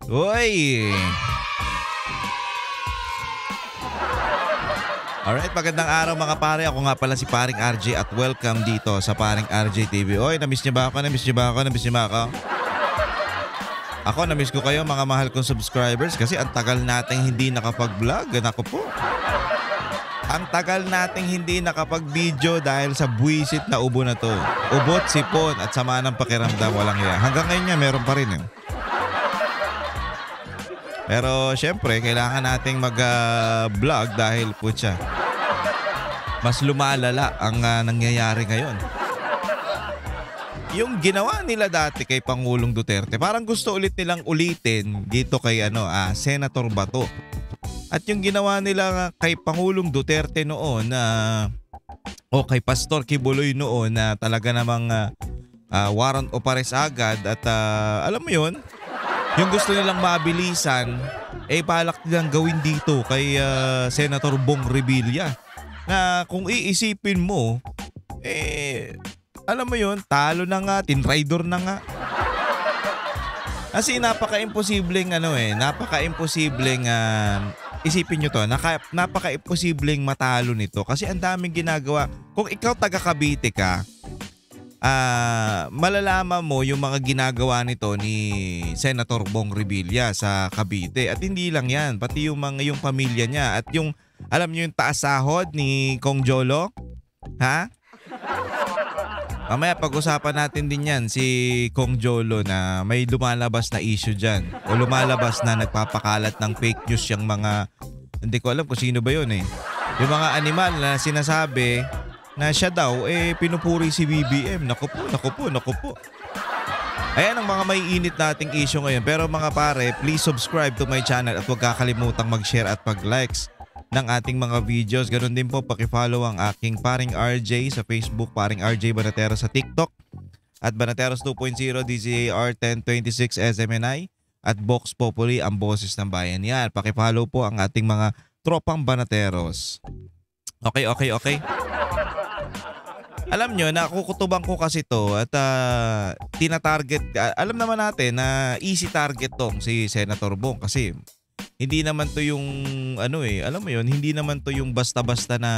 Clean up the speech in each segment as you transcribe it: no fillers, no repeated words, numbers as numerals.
Uy! Alright, magandang araw mga pare. Ako nga pala si Paring RJ at welcome dito sa Paring RJ TV. Oy, namiss niyo ba ako? Namiss niyo ba ako? Namiss niyo ba ako? Ako, namiss ko kayo mga mahal kong subscribers kasi ang tagal nating hindi nakapag-vlog. Nako po. Ang tagal nating hindi nakapag-video dahil sa buwisit na ubo na to. Ubot, sipon at sama ng pakiramdam, walang iya. Hanggang ngayon nga, meron pa rin eh. Pero syempre, kailangan nating mag-vlog dahil putya, mas lumalala ang nangyayari ngayon. Yung ginawa nila dati kay Pangulong Duterte, parang gusto ulit nilang ulitin dito kay Senator Bato. At yung ginawa nila kay Pangulong Duterte noon o kay Pastor Kibuloy noon na talaga namang warrant of arrest agad at alam mo yun, yung gusto nilang mabilisan, balak nilang gawin dito kay Senator Bong Revilla. Na kung iisipin mo, alam mo yun, talo na nga, tinraidor na nga. Kasi napaka-imposibleng isipin nyo to, napaka-imposibleng matalo nito kasi ang daming ginagawa. Kung ikaw taga Cavite ka, malalaman mo yung mga ginagawa nito ni Senator Bong Revilla sa Cavite. At hindi lang yan, pati yung pamilya niya at yung, alam niyo yung taas sahod ni Kong Jolo? Ha? Mamaya pag-usapan natin din yan si Kong Jolo na may lumalabas na issue dyan o lumalabas na nagpapakalat ng fake news yung mga, hindi ko alam kung sino ba yun eh. Yung mga animal na sinasabi na siya daw pinupuri si BBM. Naku po. Ayan ang mga may init nating issue ngayon. Pero mga pare, please subscribe to my channel at huwag kakalimutang mag-share at mag-likes ng ating mga videos. Ganun din po, pakifollow ang aking Paring RJ sa Facebook, Paring RJ Banateros sa TikTok at Banateros 2.0 DZAR 1026 SMNI at Vox Populi, ang boses ng bayan. Yan, pakifollow po ang ating mga tropang Banateros. Okay. Alam nyo, nakukutuban ko kasi to at tinatarget, alam naman natin na easy target tong si Senator Bong kasi hindi naman to yung alam mo yun, hindi naman to yung basta-basta na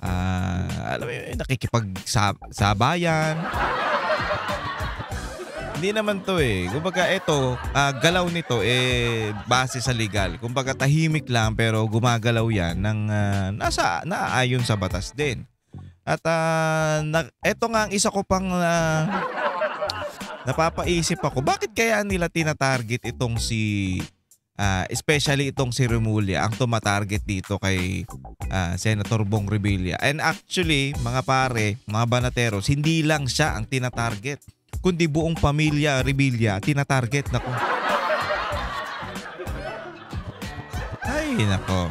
alam mo yun, nakikipagsabayan. Hindi naman to kumbaga ito, galaw nito base sa legal. Kumbaga tahimik lang pero gumagalaw yan ng naayon sa batas din. At eto nga ang isa ko pang napapaisip ako, bakit kaya nila tinatarget itong especially itong si Remulla ang tumatarget dito kay Senator Bong Revilla. And actually, mga pare, mga Banateros, hindi lang siya ang tinatarget, kundi buong pamilya Revilla tinatarget. Nako. Ay, nako.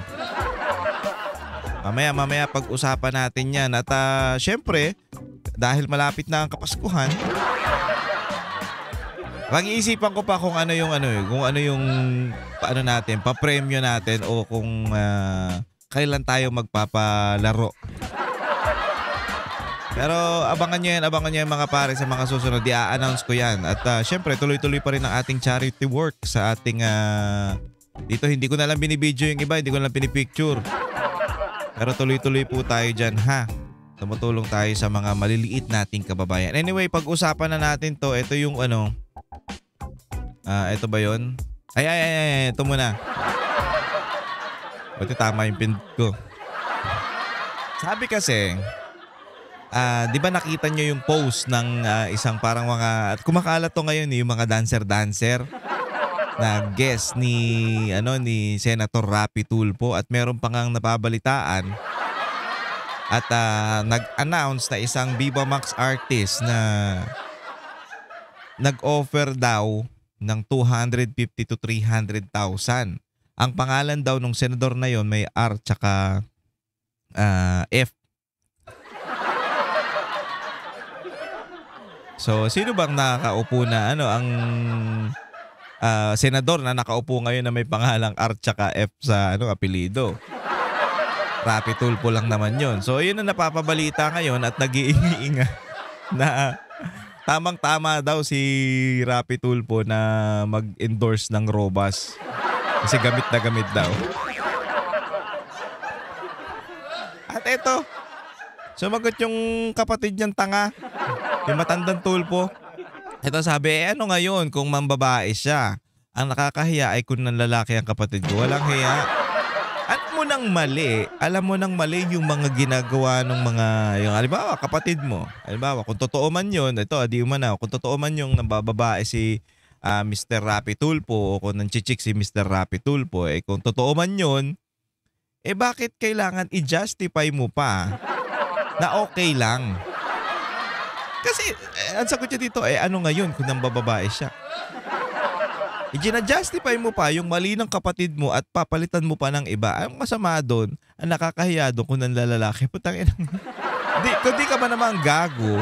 Mamaya pag-usapan natin yan. At syempre, dahil malapit na ang Kapaskuhan, pag-iisipan ko pa kung ano yung papremyo natin o kung kailan tayo magpapalaro. Pero abangan nyo yan mga pare sa mga susunod. I-announce ko yan. At syempre, tuloy-tuloy pa rin ang ating charity work sa ating dito. Hindi ko na lang binibideo yung iba, hindi ko na lang pinipicture. Pero tuloy-tuloy po tayo dyan, ha? Tumutulong tayo sa mga maliliit nating kababayan. Anyway, pag-usapan na natin to. Ito yung ito ba yun? Ay, ito muna. Buti tama yung pin ko. Sabi kasi, di ba nakita nyo yung post ng isang parang mga, at kumakalat to ngayon yung mga dancer na guest ni Senator Rapi Tulfo at meron pa ngang napabalitaan at nag-announce na isang Viva Max artist na nag-offer daw ng 250 to 300,000. Ang pangalan daw ng senador na yon may R tsaka F. So sino bang nakaupo na ang senador na nakaupo ngayon na may pangalang R tsaka F sa apelyido? Rapi Tulfo lang naman yon. So yun ang napapabalita ngayon at nag-iinga na Tamang-tama daw si Rapi Tulfo na mag-endorse ng Robas. Kasi gamit na gamit daw. At eto, sumagot yung kapatid niyang tanga, yung matandang Tulfo. Ito sabi, ano ngayon kung mambabae siya? Ang nakakahiya ay kung ng lalaki ang kapatid ko. Walang hiya. Alam mo nang mali yung mga ginagawa ng mga, yung halimbawa, kapatid mo. Halimbawa, kung totoo man yun, ito, adi mo na, kung totoo man yung nambababae si Mr. Rapi Tulfo o kung nanchichik si Mr. Rapi Tulfo, kung totoo man yun, bakit kailangan i-justify mo pa na okay lang? Kasi, ang sagot niya dito, ano ngayon kung nambababae siya? I-justify mo pa yung mali ng kapatid mo at papalitan mo pa ng iba. Ang masama doon, ang nakakahiya doon kung nanlalaki. Putang ina. Kung di ka ba naman gago,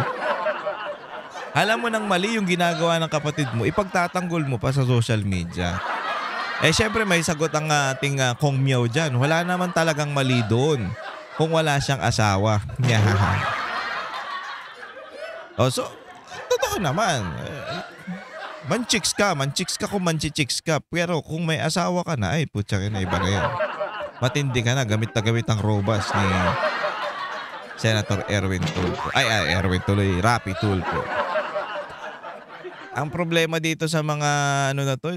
alam mo nang mali yung ginagawa ng kapatid mo, ipagtatanggol mo pa sa social media. Syempre may sagot ang ating Kong Miao dyan. Wala naman talagang mali doon kung wala siyang asawa. So, totoo naman. Manchiks ka kung manchichicks ka. Pero kung may asawa ka na, putsang ina, iba na yan. Matindi ka na, gamit na gamit ang Robas ni Senator Erwin Tulfo. Rapi Tulfo. Ang problema dito sa mga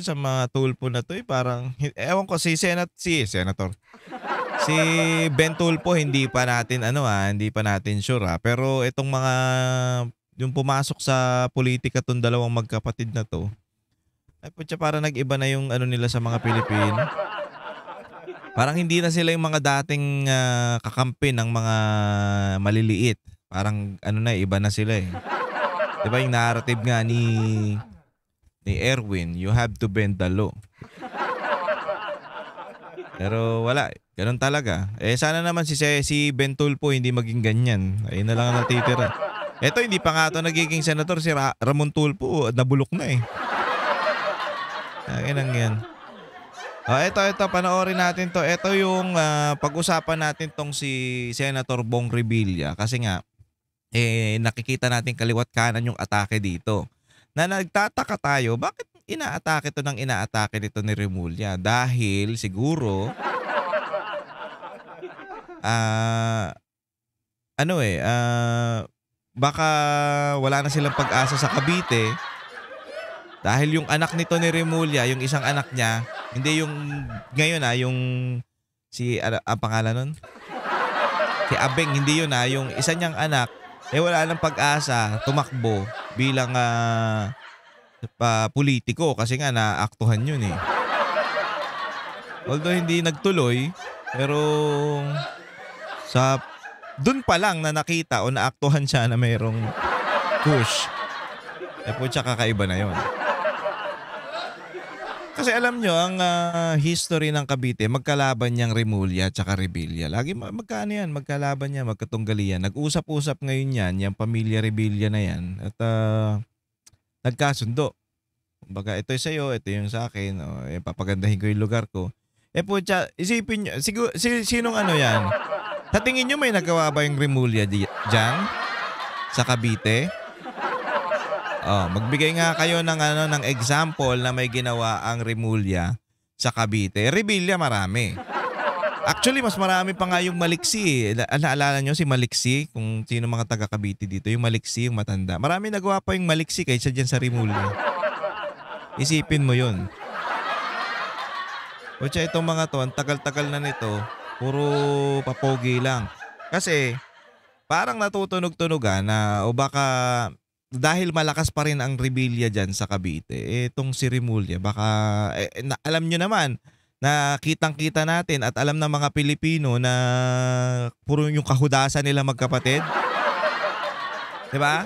sa mga Tulfo na to, parang, ewan ko, si Senator. Si Ben Tulfo, hindi pa natin sure pero itong mga yung pumasok sa politika tong dalawang magkapatid na to, putya, parang nag-iba na yung nila sa mga Pilipino. Parang hindi na sila yung mga dating kakampi ng mga maliliit. Parang iba na sila eh. Diba yung narrative nga ni Erwin, you have to bend the law. Pero wala, ganun talaga. Sana naman si Ben Tulfo hindi maging ganyan. Ayun na lang ang natitira. Ito, hindi pa nga ito nagiging senator, si Ramon Tulfo, nabulok na eh. Ayan yan. Ito, panoorin natin to. Ito yung pag-usapan natin tong si Senator Bong Revilla. Kasi nga, nakikita natin kaliwat kanan yung atake dito. Na nagtataka tayo, bakit inaatake nito ni Remulla? Dahil siguro, baka wala na silang pag-asa sa Cavite dahil yung anak nito ni Remulla, yung isang anak niya, hindi yung ngayon yung ang pangalan nun? Si Abeng, hindi yun yung isa niyang anak, wala nang pag-asa tumakbo bilang politiko kasi nga naaktuhan yun eh. Although hindi nagtuloy, pero doon pa lang na nakita o naaktuhan siya na mayroong push. Putya, kakaiba na yon. Kasi alam nyo, ang history ng Cavite, magkalaban niyang Remulla at saka Revilla. Lagi magkalaban yan, magkatunggali yan. Nag-usap-usap ngayon yan, yung pamilya Revilla na yan. At nagkasundo. Baga, ito yung sa'yo, ito yung sa akin. Papagandahin ko yung lugar ko. Putya, isipin nyo, sinong yan? Sa tingin nyo may nagawa ba yung Remulla dyan? Sa Cavite? Magbigay nga kayo ng example na may ginawa ang Remulla sa Cavite. Revilla marami. Actually, mas marami pa nga yung Maliksi. Naalala nyo si Maliksi? Kung sino mga taga Cavite dito. Yung Maliksi, yung matanda. Marami nagawa pa yung Maliksi kaysa dyan sa Remulla. Isipin mo yun. Kutya, itong mga to, ang tagal-tagal na nito, puro papogi lang. Kasi parang natutunog-tunugan na o baka dahil malakas pa rin ang Revilla dyan sa Cavite, itong si Remulla baka alam nyo naman na kitang-kita natin at alam ng mga Pilipino na puro yung kahudasan nila magkapatid. Diba?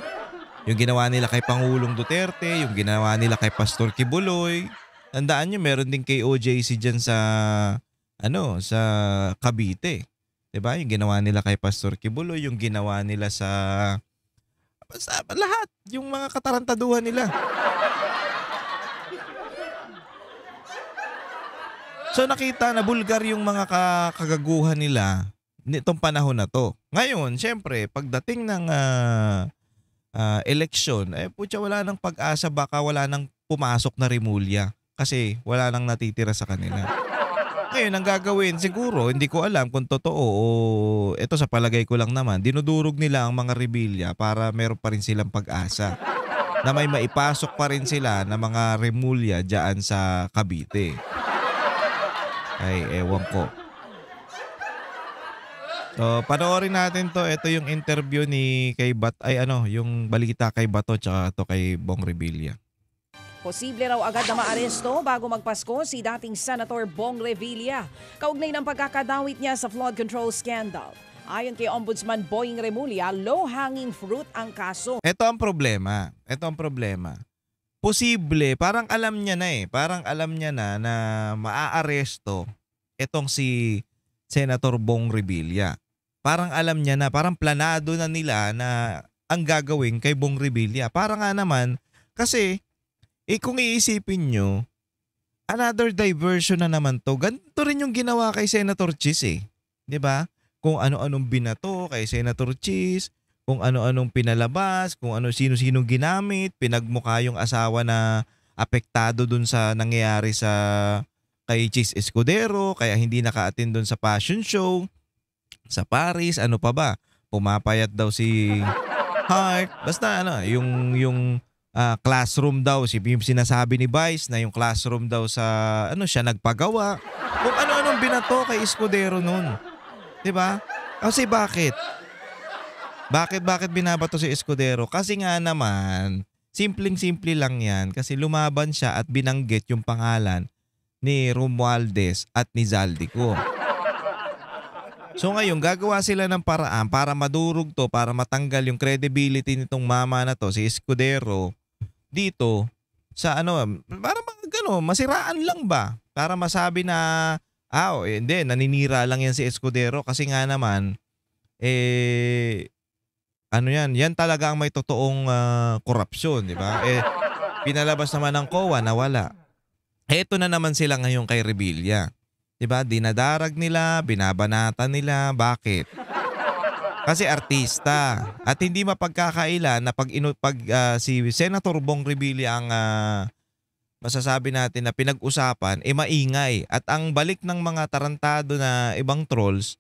Yung ginawa nila kay Pangulong Duterte, yung ginawa nila kay Pastor Kibuloy. Tandaan nyo, meron din kay OJC dyan sa sa Cavite. Diba? Yung ginawa nila kay Pastor Kibuloy, yung ginawa nila sa lahat, yung mga katarantaduhan nila. So nakita na bulgar yung mga kagaguhan nila nitong panahon na to. Ngayon, syempre, pagdating ng eleksyon, putya wala nang pag-asa, baka wala nang pumasok na Rimulya kasi wala nang natitira sa kanila. Ngayon ang gagawin siguro, hindi ko alam kung totoo o ito sa palagay ko lang naman, dinudurog nila ang mga Rebilla para meron pa rin silang pag-asa na may maipasok pa rin sila na mga Remulla diyan sa Cavite. Ay, ewan ko. So, panoorin natin 'to. Ito yung interview ni kay yung balita kay Bato tsaka 'to kay Bong Revilla. Posible raw agad na maaresto bago magpasko si dating Senator Bong Revilla, kaugnay ng pagkakadawit niya sa flood control scandal. Ayon kay Ombudsman Boying Remulla, low-hanging fruit ang kaso. Ito ang problema. Posible, parang alam niya na Parang alam niya na maaaresto itong si Senator Bong Revilla. Parang alam niya na, parang planado na nila na ang gagawin kay Bong Revilla. Parang nga naman, kasi kung iisipin nyo, another diversion na naman to. Ganito rin yung ginawa kay Senator Chis 'Di ba? Kung ano-anong binato kay Senator Chis, kung ano-anong pinalabas, kung sino-sinong ginamit, pinagmukha yung asawa na apektado dun sa nangyayari sa kay Chis Escudero, kaya hindi naka-attend dun sa fashion show sa Paris, ano pa ba? Pumapayat daw si Hart. Basta yung classroom daw, yung sinasabi ni Vice na yung classroom daw sa siya nagpagawa. Kung ano-anong binato kay Escudero noon. 'Di ba? Kasi bakit? Bakit binabato si Escudero? Kasi nga naman, simpleng-simple lang 'yan kasi lumaban siya at binanggit yung pangalan ni Romualdez at ni Zaldico. So ngayon, gagawa sila ng paraan para madurog to, para matanggal yung credibility nitong mama na to, si Escudero, dito sa para masiraan lang ba? Para masabi na, hindi, naninira lang yan si Escudero kasi nga naman, yan talaga ang may totoong korupsyon, di ba? Pinalabas naman ng COA na wala. Eto na naman sila ngayon kay Revilla. 'Di ba? Dinadarag nila, binabanatan nila. Bakit? Kasi artista at hindi mapagkakaila na pag si Senator Bong Revilla ang masasabi natin na pinag-usapan maingay at ang balik ng mga tarantado na ibang trolls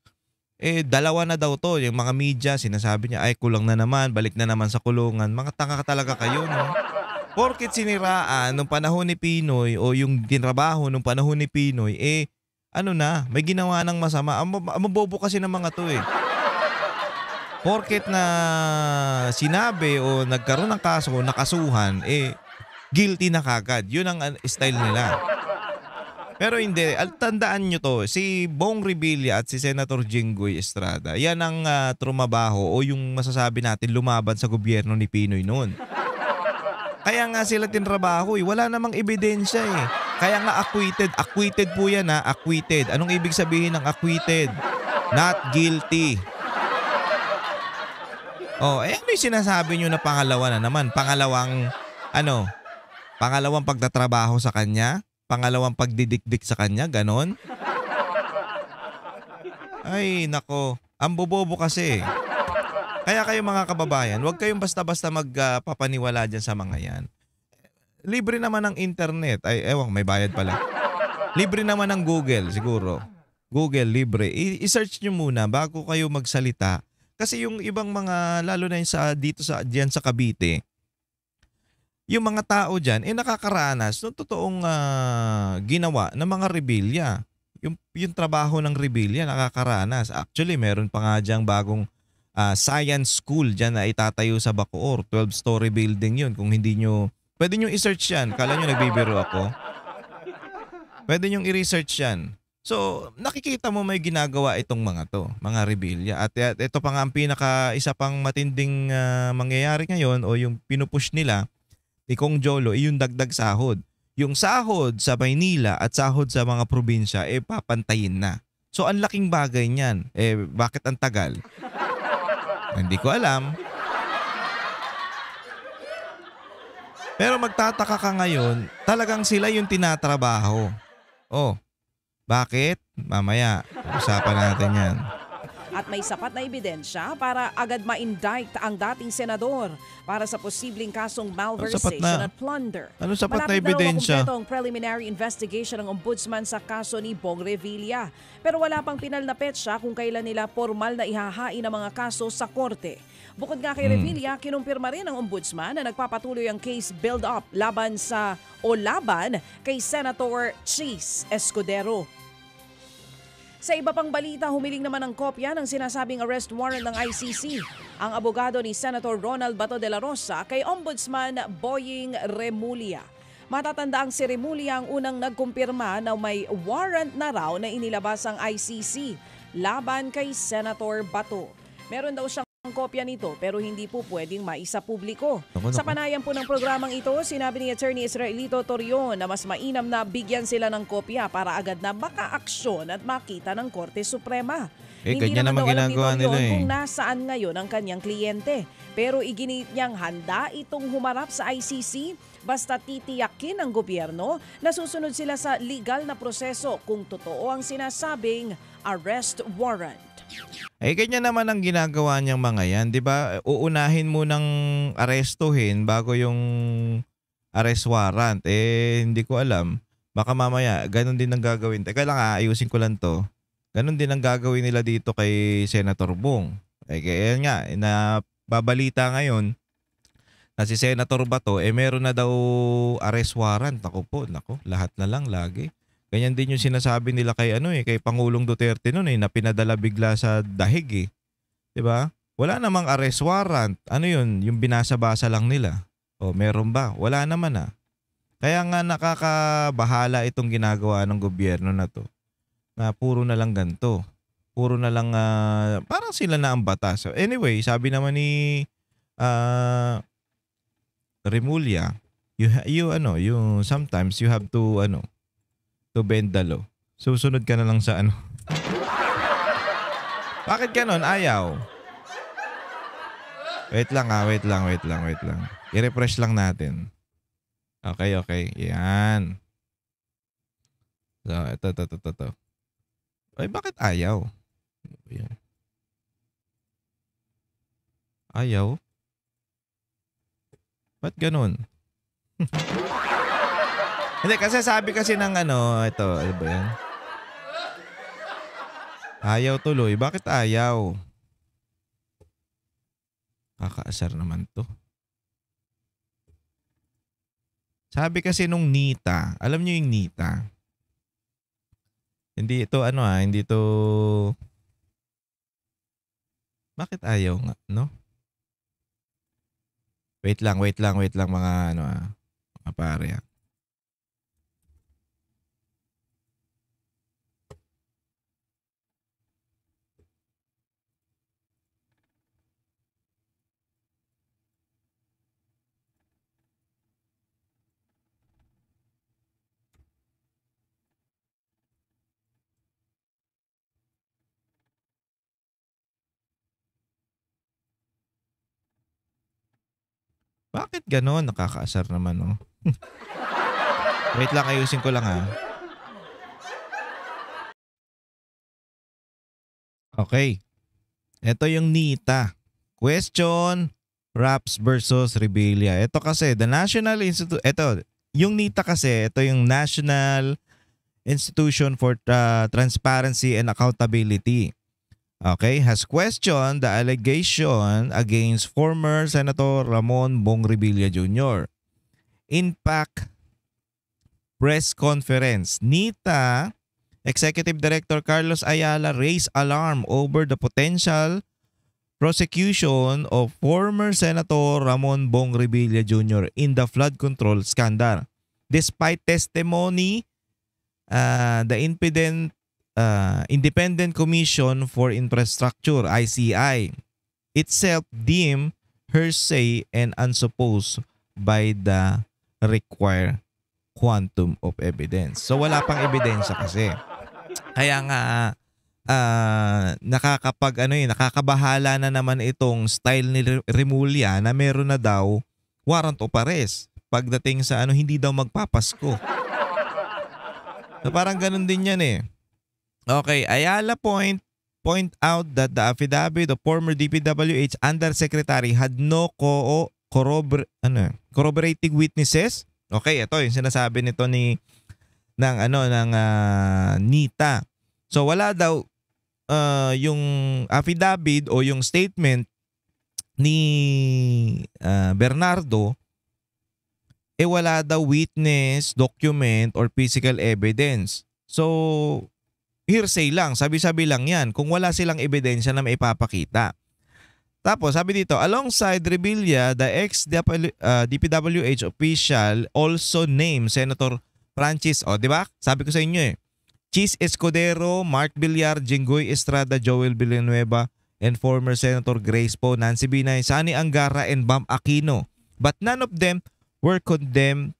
dalawa na daw to. Yung mga media sinasabi niya ay kulang na naman, balik na naman sa kulungan. Mga tanga talaga kayo, no? Porket siniraan nung panahon ni Pinoy o yung dinrabaho nung panahon ni Pinoy may ginawa ng masama. Ang mabobo kasi ng mga to Porket na sinabi o nagkaroon ng kaso o nakasuhan, guilty na kagad. Yun ang style nila. Pero hindi, tandaan nyo to, si Bong Revilla at si Senator Jinggoy Estrada, yan ang trumabaho o yung masasabi natin lumaban sa gobyerno ni Pinoy noon. Kaya nga sila tinrabaho wala namang ebidensya Kaya nga acquitted po yan acquitted. Anong ibig sabihin ng acquitted? Not guilty. Ano yung sinasabi nyo na pangalawa na naman? Pangalawang pagtatrabaho sa kanya? Pangalawang pagdidikdik sa kanya? Ganon? Ay, nako. Ang bobobo kasi. Kaya kayo mga kababayan, huwag kayong basta-basta magpapaniwala dyan sa mga yan. Libre naman ang internet. May bayad pala. Libre naman ang Google siguro. Google, libre. I-search nyo muna bago kayo magsalita. Kasi yung ibang mga, lalo na yung diyan sa Cavite, yung mga tao dyan, nakakaranas ng totoong ginawa ng mga Revilla. Yung trabaho ng Revilla, nakakaranas. Actually, meron pa nga dyang bagong science school dyan na itatayo sa Bacoor. 12-story building yun. Kung hindi nyo, pwede nyo i-search yan. Kala nyo nagbibiro ako. Pwede nyo i-research yan. So, nakikita mo may ginagawa itong mga to, mga Revilla. At ito pa nga ang isa pang matinding mangyayari ngayon o yung pinupush nila ni Kong Jolo, yung dagdag sahod. Yung sahod sa Maynila at sahod sa mga probinsya, papantayin na. So, ang laking bagay niyan. Bakit ang tagal? Hindi ko alam. Pero magtataka ka ngayon, talagang sila yung tinatrabaho. Bakit? Mamaya, usapan natin yan. at may sapat na ebidensya para agad ma-indict ang dating senador para sa posibleng kasong malversation at plunder. Ano sapat na Malapit ebidensya? Na raw makumpleto ang preliminary investigation ng ombudsman sa kaso ni Bong Revilla. Pero wala pang pinal na petsa kung kailan nila formal na ihahain ang mga kaso sa korte. Bukod nga kay Revilla, kinumpirma rin ng ombudsman na nagpapatuloy ang case build-up laban kay Senator Chis Escudero. Sa iba pang balita, humiling naman ng kopya ng sinasabing arrest warrant ng ICC ang abogado ni Senator Ronald Bato de la Rosa kay Ombudsman Boying Remulla. Matatanda ang si Remulla ang unang nagkumpirma na may warrant na raw na inilabas ang ICC laban kay Senator Bato. Meron daw siyang kopya nito pero hindi po pwedeng maisapubliko. Sa panayam po ng programang ito, sinabi ni Attorney Israelito Torion na mas mainam na bigyan sila ng kopya para agad na makaaksyon at makita ng Korte Suprema. Hindi ganyan naman ginagawa nila kung nasaan ngayon ang kanyang kliyente. Pero iginit niyang handa itong humarap sa ICC basta titiyakin ng gobyerno na susunod sila sa legal na proseso kung totoo ang sinasabing arrest warrant. Ganyan naman ang ginagawa niyang mga yan, di ba? Uunahin mo ng arestuhin bago yung arrest warrant. Hindi ko alam. Baka mamaya, ganun din ang gagawin. Teka lang ayusin ko lang to. Ganun din ang gagawin nila dito kay Senator Bong. Kaya nga, nababalita ngayon na si Senator Bato, meron na daw arrest warrant. Naku po, lahat na lang lagi. Ganyan din yung sinasabi nila kay Pangulong Duterte noon na pinadala bigla sa dahig 'Di ba? Wala namang arrest warrant. Ano yun? Yung binasa-basa lang nila. Meron ba? Wala naman Kaya nga nakakabahala itong ginagawa ng gobyerno na to. Na puro na lang ganito. Puro na lang parang sila na ang batas. So anyway, sabi naman ni Remulla, you sometimes you have to to bend the law. Susunod ka na lang sa Bakit ganon? Ayaw. Wait lang. I-refresh lang natin. Okay. Yan. So, ito. Bakit ayaw? Yan. Ayaw? Ba't ganon? Hindi, kasi sabi kasi ng ito, ano ba yan? Ayaw tuloy. Bakit ayaw? Kakaasar naman to. Sabi kasi nung NITA, alam nyo yung NITA? Hindi ito hindi ito... Bakit ayaw nga, no? Wait lang mga mga pare. Bakit ganon? Nakakaasar naman, Wait lang, ayusin ko lang Okay. Ito yung NITA. Question, Raps versus Revilla. Ito kasi, yung NITA kasi, ito yung National Institution for Transparency and Accountability. Okay, has questioned the allegation against former Senator Ramon Bong Revilla Jr. Impact press conference. NITA Executive Director Carlos Ayala raised alarm over the potential prosecution of former Senator Ramon Bong Revilla Jr. in the flood control scandal. Despite testimony, the Independent Commission for Infrastructure, ICI, itself deemed hearsay and unsupposed by the required quantum of evidence. So wala pang ebidensya kasi. Kaya nga nakakabahala na naman itong style ni Remulla na meron na daw warrant of arrest pagdating sa hindi daw magpapasko. So parang ganun din yan Okay, Ayala point out that the affidavit of former DPWH Undersecretary had no corroborating witnesses. Okay, ito yung sinasabi nito ng NITA. So wala daw yung affidavit o yung statement ni Bernardo, wala daw witness, document, or physical evidence. So, hearsay lang, sabi-sabi lang yan kung wala silang ebidensya na maipapakita. Tapos, sabi dito, alongside Revilla, the ex-DPWH official also named Senator Francis, di ba? Sabi ko sa inyo Chis Escudero, Mark Villar, Jinggoy Estrada, Joel Villanueva, and former Senator Grace Poe, Nancy Binay, Sani Angara, and Bam Aquino. But none of them were condemned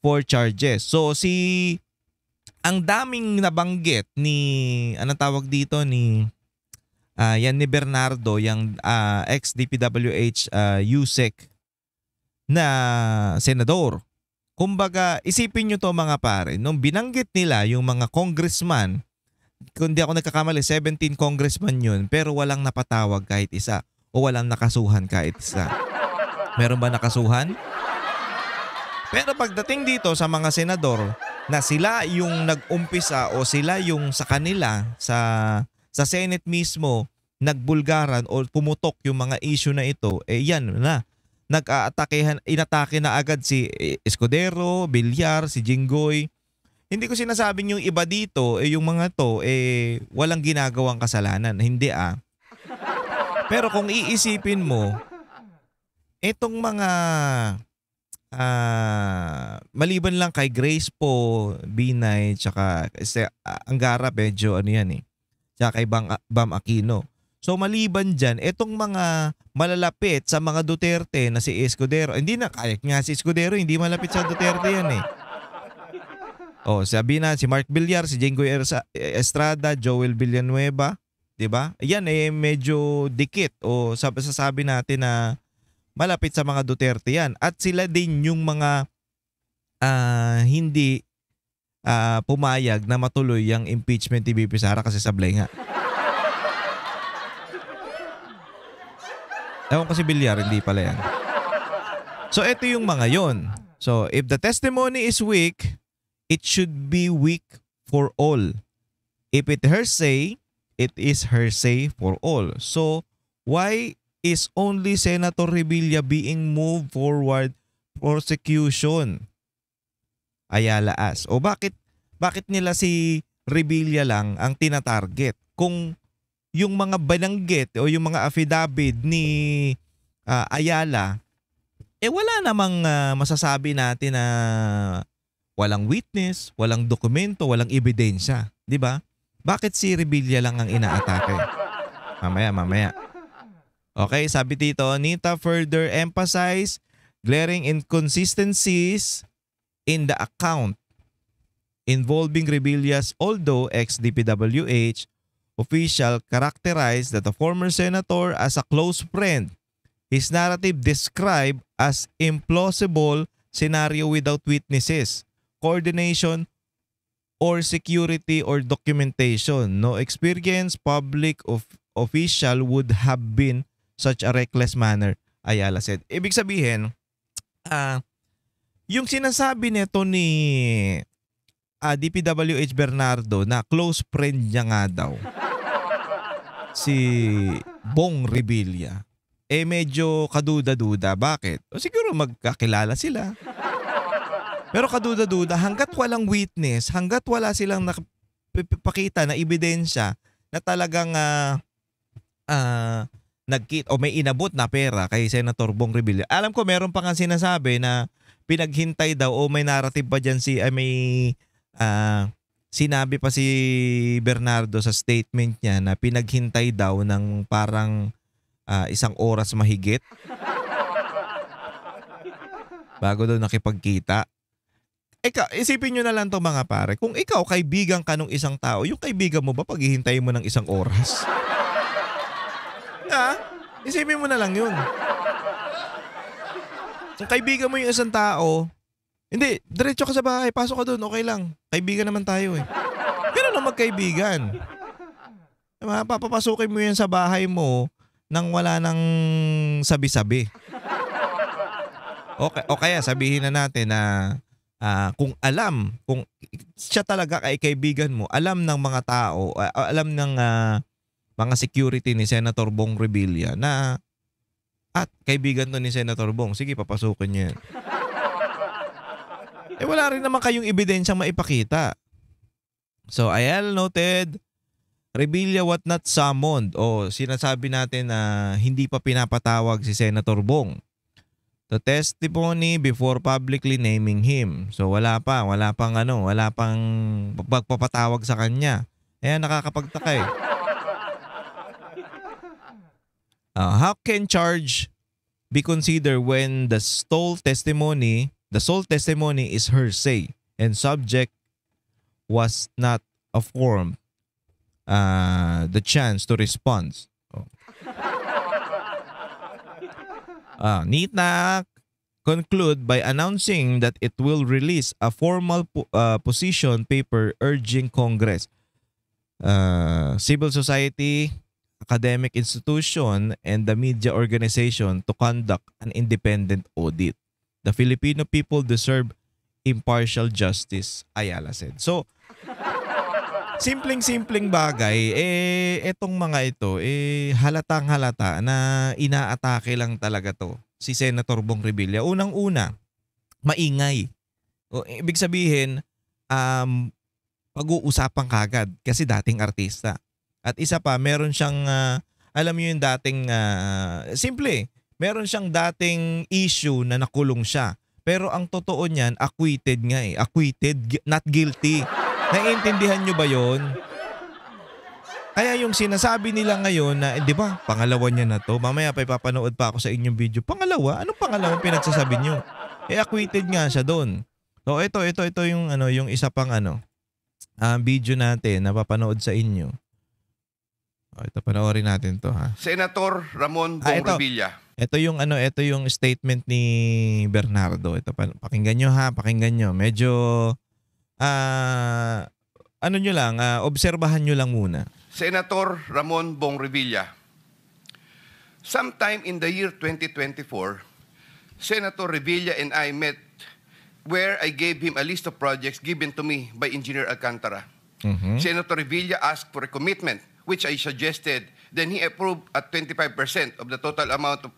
for charges. So ang daming nabanggit ni yan ni Bernardo, yung ex-DPWH USEC na senador. Kumbaga, isipin nyo to mga pare, nung binanggit nila yung mga congressman, kung di ako nagkakamali, 17 congressman yun, pero walang napatawag kahit isa o walang nakasuhan kahit isa. Meron ba nakasuhan? Pero pagdating dito sa mga senador na sila yung nag-umpisa o sila yung sa kanila sa Senate mismo nagbulgaran o pumutok yung mga issue na ito, yan na. Inatake na agad si Escudero, Villar, si Jinggoy. Hindi ko sinasabing yung iba dito, yung mga to, walang ginagawang kasalanan. Hindi Pero kung iisipin mo, itong mga maliban lang kay Grace po, Binay, tsaka Angara, medyo tsaka kay Bam Aquino. So maliban dyan, itong mga malalapit sa mga Duterte na si Escudero, hindi na, kahit nga si Escudero, hindi malapit sa Duterte yan sabi na si Mark Villar, si Jinggoy Estrada, Joel Villanueva, diba? Yan medyo dikit o sasabi natin na malapit sa mga Duterte yan. At sila din yung mga hindi pumayag na matuloy yung impeachment ni VP Sara kasi sablay nga. Ewan ko si Villar, hindi pala yan. So ito yung mga yon. So if the testimony is weak, it should be weak for all. If it hearsay, it is hearsay for all. So why is only Senator Revilla being moved forward prosecution? Ayala asks. O bakit nila si Revilla lang ang tinatarget? Kung yung mga bananggit o yung mga affidavit ni Ayala, wala namang masasabi natin na walang witness, walang dokumento, walang ebidensya. Di ba? Bakit si Revilla lang ang inaatake? Mamaya. Okay, sabi dito, NITA further emphasize glaring inconsistencies in the account involving Revilla's, although ex-DPWH official characterized that the former senator as a close friend. His narrative described as implausible scenario without witnesses, coordination, or security or documentation. No experienced public official would have been such a reckless manner, Ayala said. Ibig sabihin, yung sinasabi nito ni DPWH Bernardo na close friend niya nga daw, si Bong Revilla, medyo kaduda-duda. Bakit? O siguro magkakilala sila. Pero kaduda-duda, hanggat walang witness, hanggat wala silang nakapakita na ebidensya na talagang nagkita o may inabot na pera kay Senator Bong Revilla. Alam ko meron pa nga sinasabi na pinaghintay daw o may narrative pa dyan sinabi pa si Bernardo sa statement niya na pinaghintay daw ng parang 1 oras mahigit bago daw nakipagkita. Isipin nyo na lang to mga pare, kung ikaw kaibigan ka ng isang tao, yung kaibigan mo ba paghihintayin mo ng 1 oras? Isipin mo na lang yun. Kung kaibigan mo yung isang tao, hindi, diretso ka sa bahay, pasok ka doon, okay lang. Kaibigan naman tayo Ganun lang magkaibigan. Papapasukin mo yan sa bahay mo nang wala nang sabi-sabi. O kaya sabihin na natin na kung siya talaga ay kaibigan mo, alam ng mga tao, alam ng mga security ni Senator Bong Revilla na at kaibigan to ni Senator Bong, sige papasukin niya yan. Wala rin naman kayong ebidensyang maipakita. So, Ayala noted, Revilla what not summoned. O sinasabi natin na hindi pa pinapatawag si Senator Bong to testimony before publicly naming him. So wala pang pagpapatawag sa kanya. Kaya nakakapagtaka eh. How can charge be considered when the sole testimony is hearsay and subject was not afforded the chance to respond? NITNAC conclude by announcing that it will release a formal position paper urging Congress, civil society, academic institution, and the media organization to conduct an independent audit. The Filipino people deserve impartial justice, Ayala said. So, simpleng-simpleng bagay, etong mga ito, halatang-halata na inaatake lang talaga to si Senator Bong Revilla. Unang-una, maingay. Ibig sabihin, pag-uusapan kagad kasi dating artista. At isa pa, meron siyang, alam mo yung dating, meron siyang dating issue na nakulong siya. Pero ang totoo niyan, acquitted nga eh. Acquitted, not guilty. Naiintindihan nyo ba yon? Kaya yung sinasabi nila ngayon na, di ba, pangalawa niya na to. Mamaya pa ipapanood pa ako sa inyong video. Pangalawa? Anong pangalawang pinagsasabi nyo? Acquitted nga siya doon. So ito yung isa pang video natin na papanood sa inyo. Ito panoorin natin to ha. Senator Ramon Bong Revilla. Ito yung statement ni Bernardo. Ito pakinggan nyo ha, pakinggan nyo. Medyo obserbahan nyo lang muna. Senator Ramon Bong Revilla. Sometime in the year 2024, Senator Revilla and I met where I gave him a list of projects given to me by Engineer Alcantara. Senator Revilla asked for a commitment, which I suggested. Then he approved at 25% of the total amount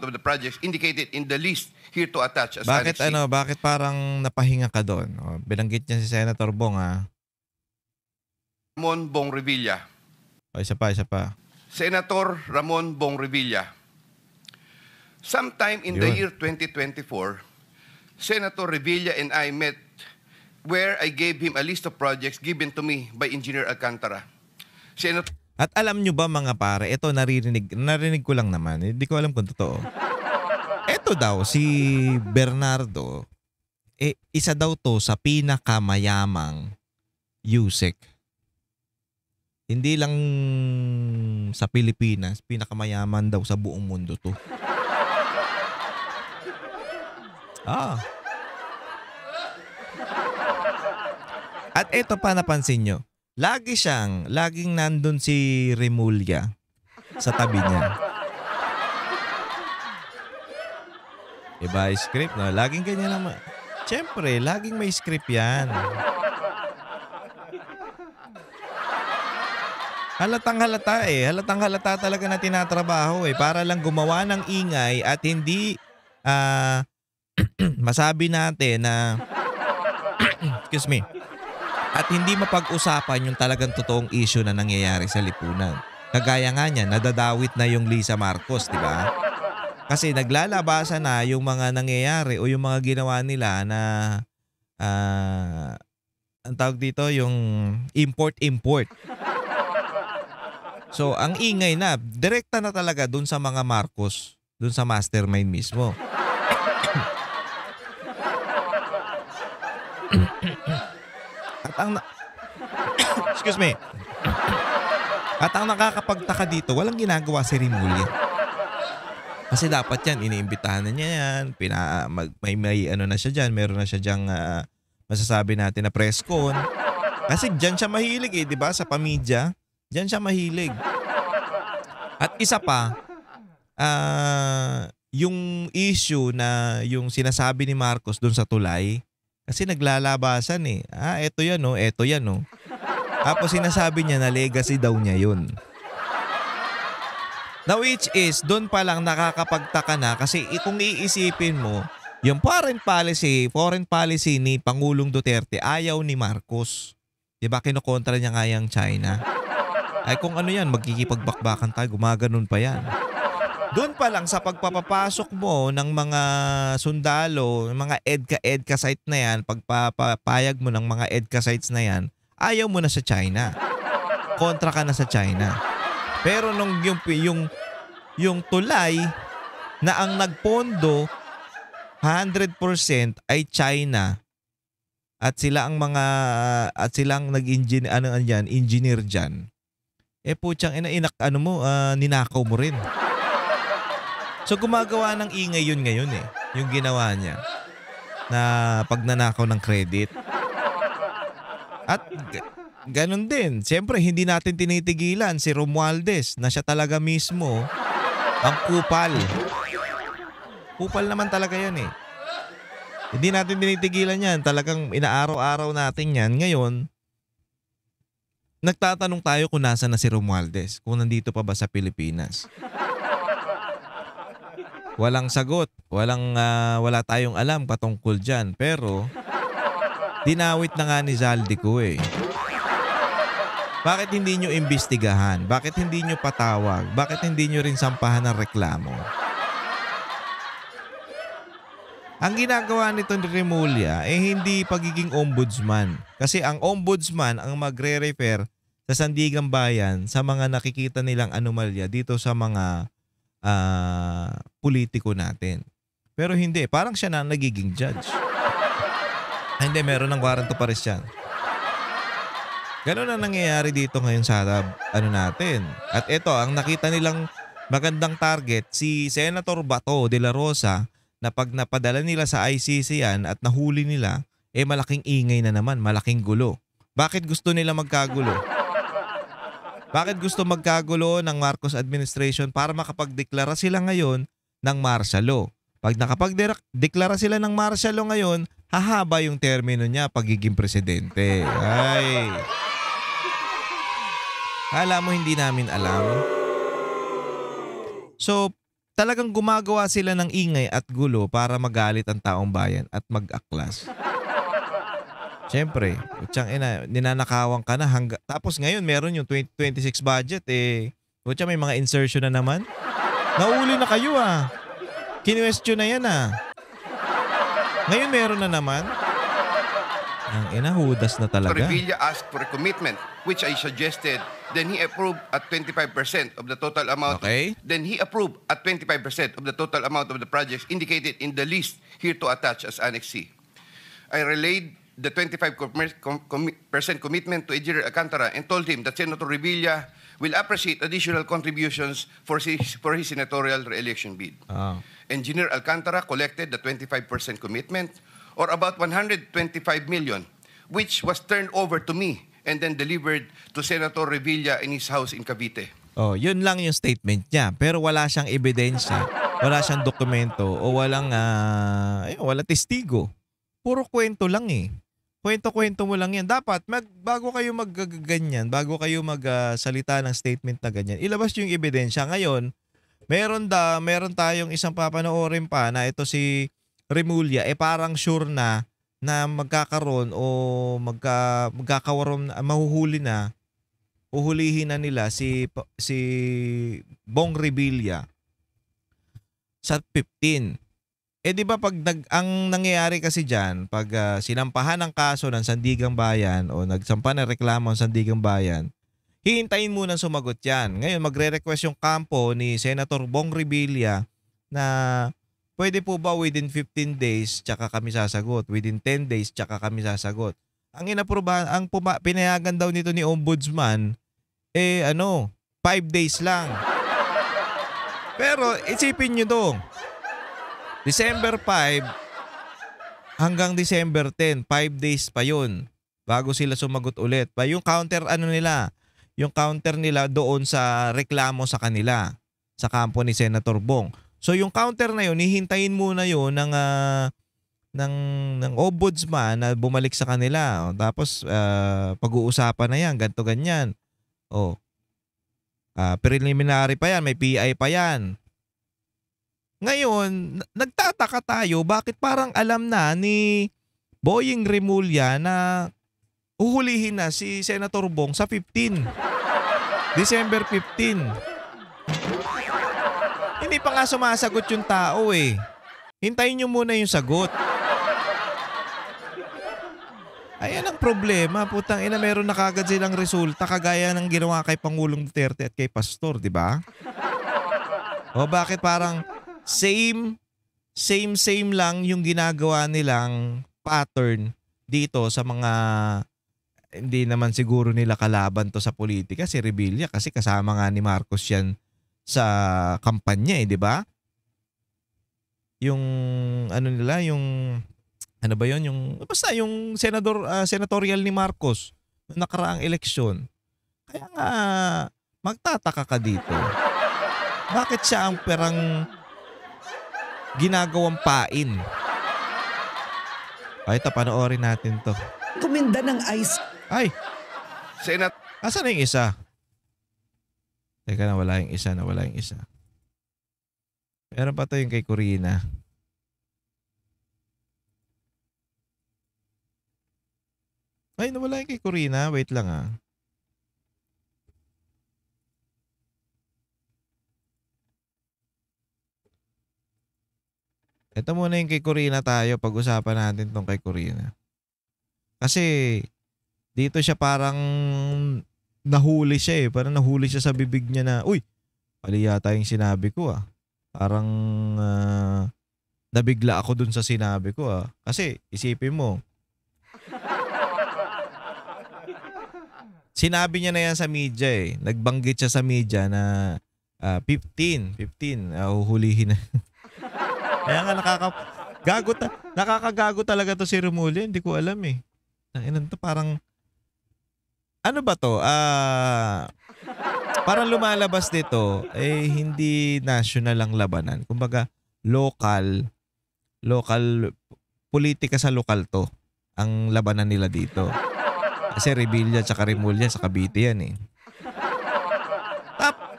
of the projects indicated in the list here to attach as Bakit Annex C. Bakit parang napahinga ka doon? Binanggit niya si Senator Bong ha. Ramon Bong Revilla. Isa pa. Senator Ramon Bong Revilla. Sometime in the year 2024, Senator Revilla and I met where I gave him a list of projects given to me by Engineer Alcantara. At alam nyo ba mga pare, ito narinig ko lang naman, hindi ko alam kung totoo. Ito daw, si Bernardo, isa daw to sa pinakamayamang USEC. Hindi lang sa Pilipinas, pinakamayaman daw sa buong mundo to. At ito pa napansin nyo, laging nandun si Remulla sa tabi niya. Iba script, no? Laging ganyan naman. Siyempre, laging may script yan. Halatang-halata eh. Halatang-halata talaga na tinatrabaho eh. Para lang gumawa ng ingay at hindi masabi natin na excuse me. At hindi mapag-usapan yung talagang totoong issue na nangyayari sa lipunan. Kagaya nga niya, nadadawit na yung Lisa Marcos, di ba? Kasi naglalabasan na yung mga nangyayari o yung mga ginawa nila na ang tawag dito, yung import-import. So, ang ingay na, direkta na talaga dun sa mga Marcos, dun sa mastermind mismo. At excuse me. At ang nakakapagtaka dito, walang ginagawa si Remulla. Kasi dapat yan, iniimbitahan na niya yan, may ano na siya dyan, meron na siya dyang masasabi natin na press con. Kasi diyan siya mahilig eh, 'di ba? Sa pamilya. Diyan siya mahilig. At isa pa, yung issue na yung sinasabi ni Marcos doon sa tulay, kasi naglalabasan eh. Eto yan oh, eto yan oh. Tapos sinasabi niya na legacy daw niya yun. Na which is, doon pa lang nakakapagtaka na kasi kung iisipin mo, yung foreign policy ni Pangulong Duterte ayaw ni Marcos. Diba kinokontra niya nga yung China? Ay kung ano yan, magkikipagbakbakan tayo, gumaganon pa yan. Doon pa lang sa pagpapapasok mo ng mga sundalo, ng mga EDCA site na yan, pagpapayag mo ng mga EDCA sites na yan, ayaw mo na sa China. Kontra ka na sa China. Pero nung yung tulay na ang nagpondo 100% ay China at sila ang engineer diyan. Putyang ninakaw mo rin. So gumagawa ng ingay yun ngayon eh, yung ginawa niya na pagnanakaw ng credit. At ganun din, siyempre hindi natin tinitigilan si Romualdez na siya talaga mismo ang kupal. Kupal naman talaga yan eh. Hindi natin tinitigilan yan, talagang inaaraw-araw natin yan. Ngayon, nagtatanong tayo kung nasa na si Romualdez, kung nandito pa ba sa Pilipinas. Walang sagot, wala tayong alam patungkol dyan. Pero, dinawit na nga ni Zaldico eh. Bakit hindi nyo imbestigahan? Bakit hindi nyo patawag? Bakit hindi nyo rin sampahan ng reklamo? Ang ginagawa nito ni Remulla hindi pagiging ombudsman. Kasi ang ombudsman ang magre-refer sa Sandigang Bayan sa mga nakikita nilang anomalya dito sa mga politiko natin. Pero hindi, parang siya na nagiging judge. Hindi, meron ng warrant of arrest yan. Ganun ang nangyayari dito ngayon sa natin. At ito, ang nakita nilang magandang target, si Senator Bato de la Rosa, na pag napadala nila sa ICC yan at nahuli nila, malaking ingay na naman, malaking gulo. Bakit gusto nila magkagulo? Bakit gusto magkagulo ng Marcos administration para makapagdeklara sila ngayon ng martial law? Pag nakapagdeklara sila ng martial law ngayon, hahaba yung termino niya pagiging presidente. Ay. Alam mo, hindi namin alam. So, talagang gumagawa sila ng ingay at gulo para magalit ang taong bayan at mag-aklas. Siyempre, ninanakawan ka na tapos ngayon meron yung 2026 budget may mga insertion na naman. Nauli na kayo Kinwestiyon na yan Ngayon meron na naman. Ang hudas na talaga. Revilla asked for a commitment, which I suggested. Then he approved at 25% of the total amount. Okay. Then he approved at 25% of the total amount of the projects indicated in the list here to attach as Annex C. I relayed the 25% commitment to Engineer Alcantara and told him that Senator Revilla will appreciate additional contributions for his senatorial re-election bid. Engineer Alcantara collected the 25% commitment, or about 125 million, which was turned over to me and then delivered to Senator Revilla in his house in Cavite. Yun lang yung statement niya. Pero wala siyang ebidensya, wala siyang dokumento, o walang testigo. Puro kwento lang Kwento-kwento mo lang yan. Dapat, bago kayo magganyan, bago kayo magsalita ng statement na ganyan, ilabas yung ebidensya. Ngayon, meron tayong isang papanoorin pa na ito si Remulla, parang sure na magkakaroon o magkakawaroon, uhulihin na nila si Bong Revilla sa 15. Di ba ang nangyayari kasi diyan, pag sinampahan ng kaso ng Sandigang Bayan o nagsampa ng reklamo ng Sandigang Bayan, hihintayin muna sumagot yan. Ngayon magre-request yung kampo ni Senator Bong Revilla na pwede po ba within 15 days tsaka kami sasagot, within 10 days tsaka kami sasagot. Ang pinayagan daw nito ni Ombudsman 5 days lang. Pero isipin nyo to, December 5 hanggang December 10, 5 days pa yun bago sila sumagot ulit. Yung counter yung counter nila doon sa reklamo sa kanila, sa kampo ni Senator Bong. So yung counter na yun, hihintayin muna yun ng ombudsman na bumalik sa kanila. O, tapos pag-uusapan na yan, ganto ganyan. O, preliminary pa yan, may PI pa yan. Ngayon, nagtataka tayo bakit parang alam na ni Boying Remulla na uhulihin na si Senator Bong sa 15. December 15. Hindi pa nga sumasagot yung tao eh. Hintayin nyo muna yung sagot. Ayan ang problema. Putang ina, meron na kagad silang resulta kagaya ng ginawa kay Pangulong Duterte at kay Pastor, di ba? O bakit parang same lang yung ginagawa nilang pattern dito sa mga hindi naman siguro nila kalaban to sa politika, si Revilla, kasi kasama nga ni Marcos yan sa kampanya eh, di ba? Yung ano nila, yung ano ba yun? Yung basta yung senatorial ni Marcos noong nakaraang eleksyon. Kaya nga magtataka ka dito. Bakit siya ang perang ginagawang pain? Ay, ito, panoorin natin to. Tuminda ng ice. Ay, Senat asan na yung isa? Teka, nawala yung isa. Meron pa to yung kay Corina. Ay, nawala yung kay Corina. Wait lang ah. Ito muna yung kay Corina tayo. Pag-usapan natin tong kay Corina. Kasi dito siya parang nahuli siya eh. Parang nahuli siya sa bibig niya na, uy, mali yata yung sinabi ko ah. Parang nabigla ako dun sa sinabi ko ah. Kasi isipin mo, sinabi niya na yan sa media eh. Nagbanggit siya sa media na 15, huhulihin na. Kaya nga nakakagago talaga to si Remulla. Hindi ko alam eh. To, parang ano ba to? Parang lumalabas dito eh hindi national ang labanan. Kumbaga local politika sa lokal to ang labanan nila dito. Kasi Revilla at Remulla sa Cavite yan eh.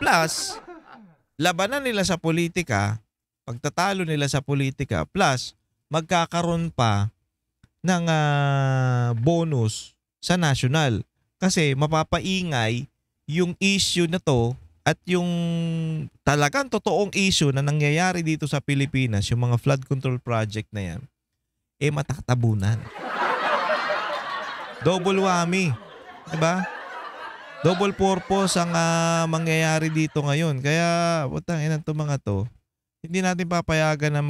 Plus, labanan nila sa politika, pagtatalo nila sa politika, plus magkakaroon pa ng bonus sa national. Kasi mapapaingay yung issue na to at yung talagang totoong issue na nangyayari dito sa Pilipinas, yung mga flood control project na yan, eh matatabunan. Double whammy. Diba? Double purpose ang mangyayari dito ngayon. Kaya, putang ina to mga to, hindi natin papayagan na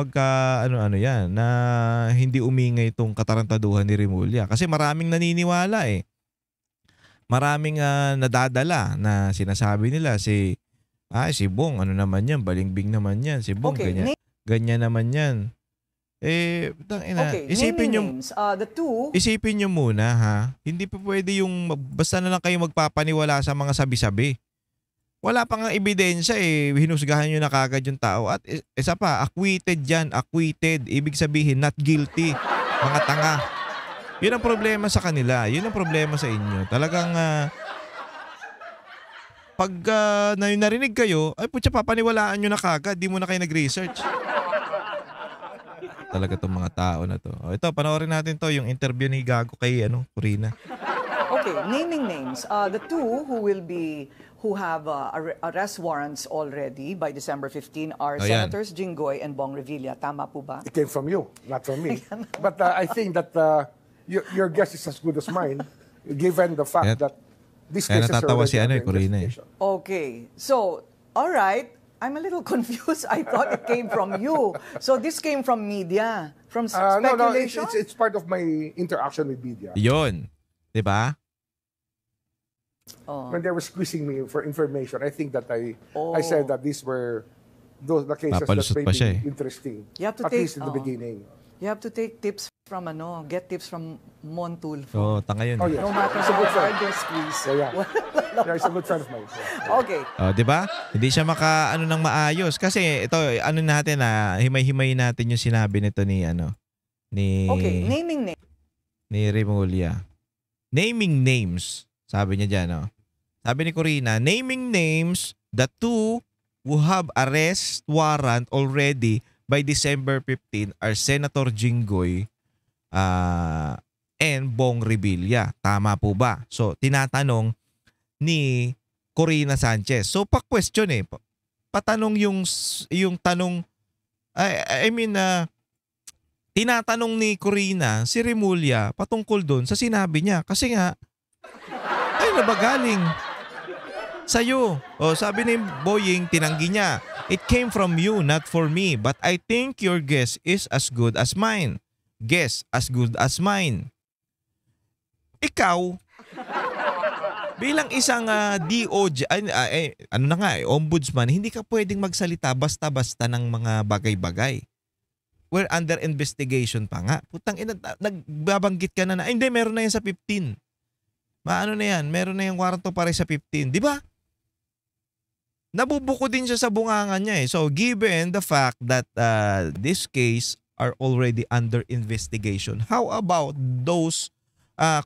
yan, na hindi umingay itong katarantaduhan ni Remulla. Kasi maraming naniniwala eh. Maraming nadadala na sinasabi nila si Bong, ano naman yan, balingbing naman yan. Si Bong, Okay, ganyan naman yan. Eh, isipin nyo, the two. isipin nyo muna ha, hindi pa pwede yung basta na lang kayo magpapaniwala sa mga sabi-sabi. Wala pa nga ebidensya eh, hinusgahan nyo na kagad yung tao. At isa pa, acquitted yan, acquitted. Ibig sabihin, not guilty. Mga tanga. Yun ang problema sa kanila. Yun ang problema sa inyo. Talagang pag narinig kayo, ay putya, papaniwalaan nyo na kagad. Di mo na kayo nag-research. Talaga itong mga tao na to. O, ito, panoorin natin to, yung interview ni Gago kay Corina. Okay, naming names. The two who have arrest warrants already by December 15 are Ayan. Senators Jinggoy and Bong Revilla. Tama po ba? It came from you, not from me. But I think that your guess is as good as mine, given the fact that this Kaya case is natatawa si already under Corina eh. investigation. Okay. So, all right. I'm a little confused. I thought it came from you. So this came from media, from speculation? No, it's part of my interaction with media. Yun. Diba? Oh. When they were squeezing me for information, I think that I said that these were the cases Papalusot that pa may siya be eh. interesting. You have to At take- least in the beginning. You have to take tips from get tips from Mon Tulfo. So, tanga yun. Oh, yes. No matter He's a how good friend. hard they squeeze. Yeah. Yeah, he's a good friend of mine. Yeah. Okay. Di ba? Hindi siya maka ng maayos kasi ito natin himay-himay natin yung sinabi nito ni Okay, naming name. ni Remulla. Naming names. Sabi niya diyan, no. Sabi ni Corina, naming names the two who have arrest warrant already by December 15 are Senator Jinggoy and Bong Revilla. Tama po ba? So, tinatanong ni Corina Sanchez. So, pa-question patanong yung tanong, tinatanong ni Corina si Remulla patungkol doon sa sinabi niya. Kasi nga, na ba galing? Sa'yo. O, sabi ni Boying, tinanggi niya. It came from you, not for me. But I think your guess is as good as mine. Guess as good as mine. Ikaw, bilang isang DOJ, ombudsman, hindi ka pwedeng magsalita basta-basta ng mga bagay-bagay. We're under investigation pa nga. Putang ina, nagbabanggit ka na hindi, meron na yan sa 15. Maano na yan, meron na yung warrant to pare sa 15. Di ba? Nabubuko din siya sa bungangan niya . So, given the fact that this case are already under investigation, how about those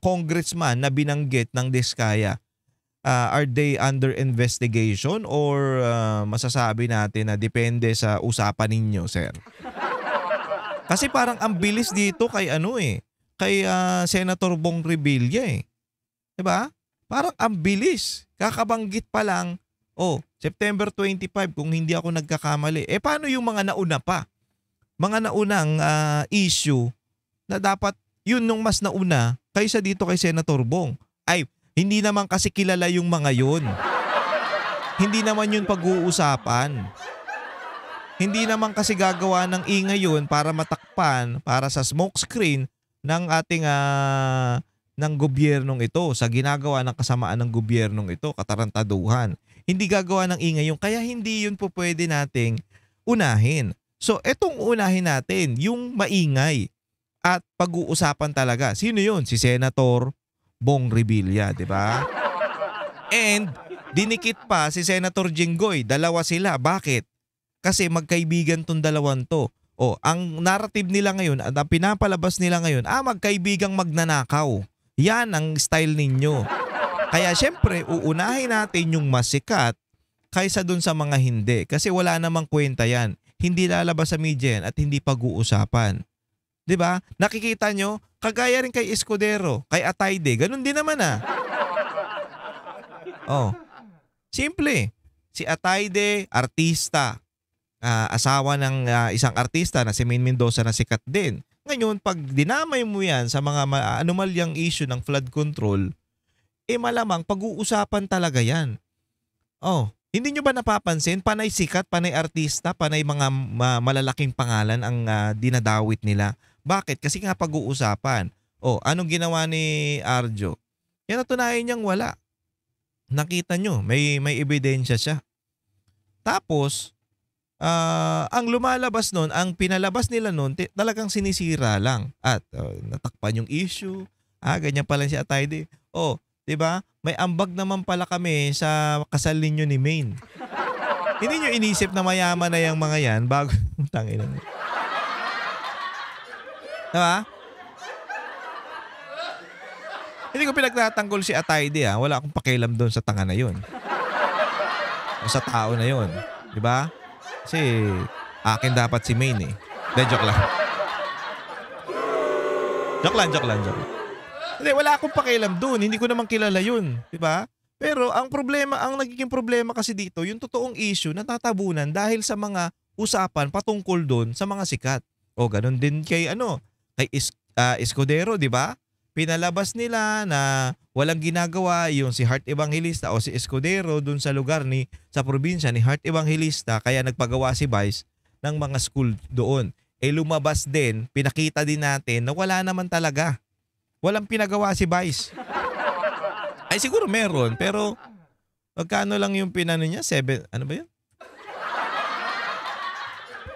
congressman na binanggit ng Diskaya? Are they under investigation or masasabi natin na depende sa usapan ninyo, sir? Kasi parang ang bilis dito kay kay Senator Bong Revilla . Diba? Parang ang bilis. Kakabanggit pa lang, September 25 kung hindi ako nagkakamali. Paano yung mga nauna pa? Mga naunang issue na dapat yun nung mas nauna kaysa dito kay Senator Bong. Hindi naman kasi kilala yung mga yun. Hindi naman yun pag-uusapan. Hindi naman kasi gagawa ng ingay yun para matakpan, para sa smokescreen ng ating ng gobyernong ito, sa ginagawa ng kasamaan ng gobyernong ito, katarantaduhan. Hindi gagawa ng ingay yun, kaya hindi yun po pwede nating unahin. So, etong unahin natin, yung maingay at pag-uusapan talaga. Sino yun? Si Senator Bong Revilla, di ba? And dinikit pa si Senator Jinggoy. Dalawa sila. Bakit? Kasi magkaibigan tong dalawang to. Ang narrative nila ngayon at ang pinapalabas nila ngayon, magkaibigang magnanakaw. Yan ang style ninyo. Kaya syempre, uunahin natin yung mas sikat kaysa dun sa mga hindi. Kasi wala namang kwenta yan. Hindi lalabas sa media yan at hindi pag-uusapan. 'Di ba? Nakikita nyo, kagaya rin kay Escudero, kay Atayde, ganun din naman . Simple. Si Atayde, artista. Asawa ng isang artista na si Maine Mendoza na sikat din. Ngayon, pag dinamay mo yan sa mga anomalyang issue ng flood control, malamang pag-uusapan talaga yan. Hindi nyo ba napapansin? Panay sikat, panay artista, panay mga malalaking pangalan ang dinadawit nila. Bakit? Kasi nga pag-uusapan. Anong ginawa ni Arjo? Yan natunayan niyang wala. Nakita nyo, may ebidensya siya. Tapos, ang lumalabas nun, ang pinalabas nila nun, talagang sinisira lang. At natakpan yung issue. Ganyan pala si Atayde. Diba? May ambag naman pala kami sa kasal ninyo ni Maine. Hindi nyo inisip na mayaman na yung mga yan bago tangin na. Diba? Hindi ko pinagtatanggol si Atayde . Wala akong pakialam doon sa tanga na yun. O sa tao na yun. Diba? Kasi akin dapat si Maine . Joke lang. Joke lang. Hindi, wala akong pakialam doon. Hindi ko naman kilala yun. Diba? Pero ang nagiging problema kasi dito, yung totoong issue natatabunan dahil sa mga usapan patungkol doon sa mga sikat. Ganun din kay Escudero, diba? Pinalabas nila na walang ginagawa yung si Heart Evangelista o si Escudero doon sa lugar sa probinsya ni Heart Evangelista, kaya nagpagawa si Vice ng mga school doon. Lumabas din, pinakita din natin na wala naman talaga. Walang pinagawa si Vice. Siguro meron, pero magkano lang yung pinano niya? 7, ano ba yun?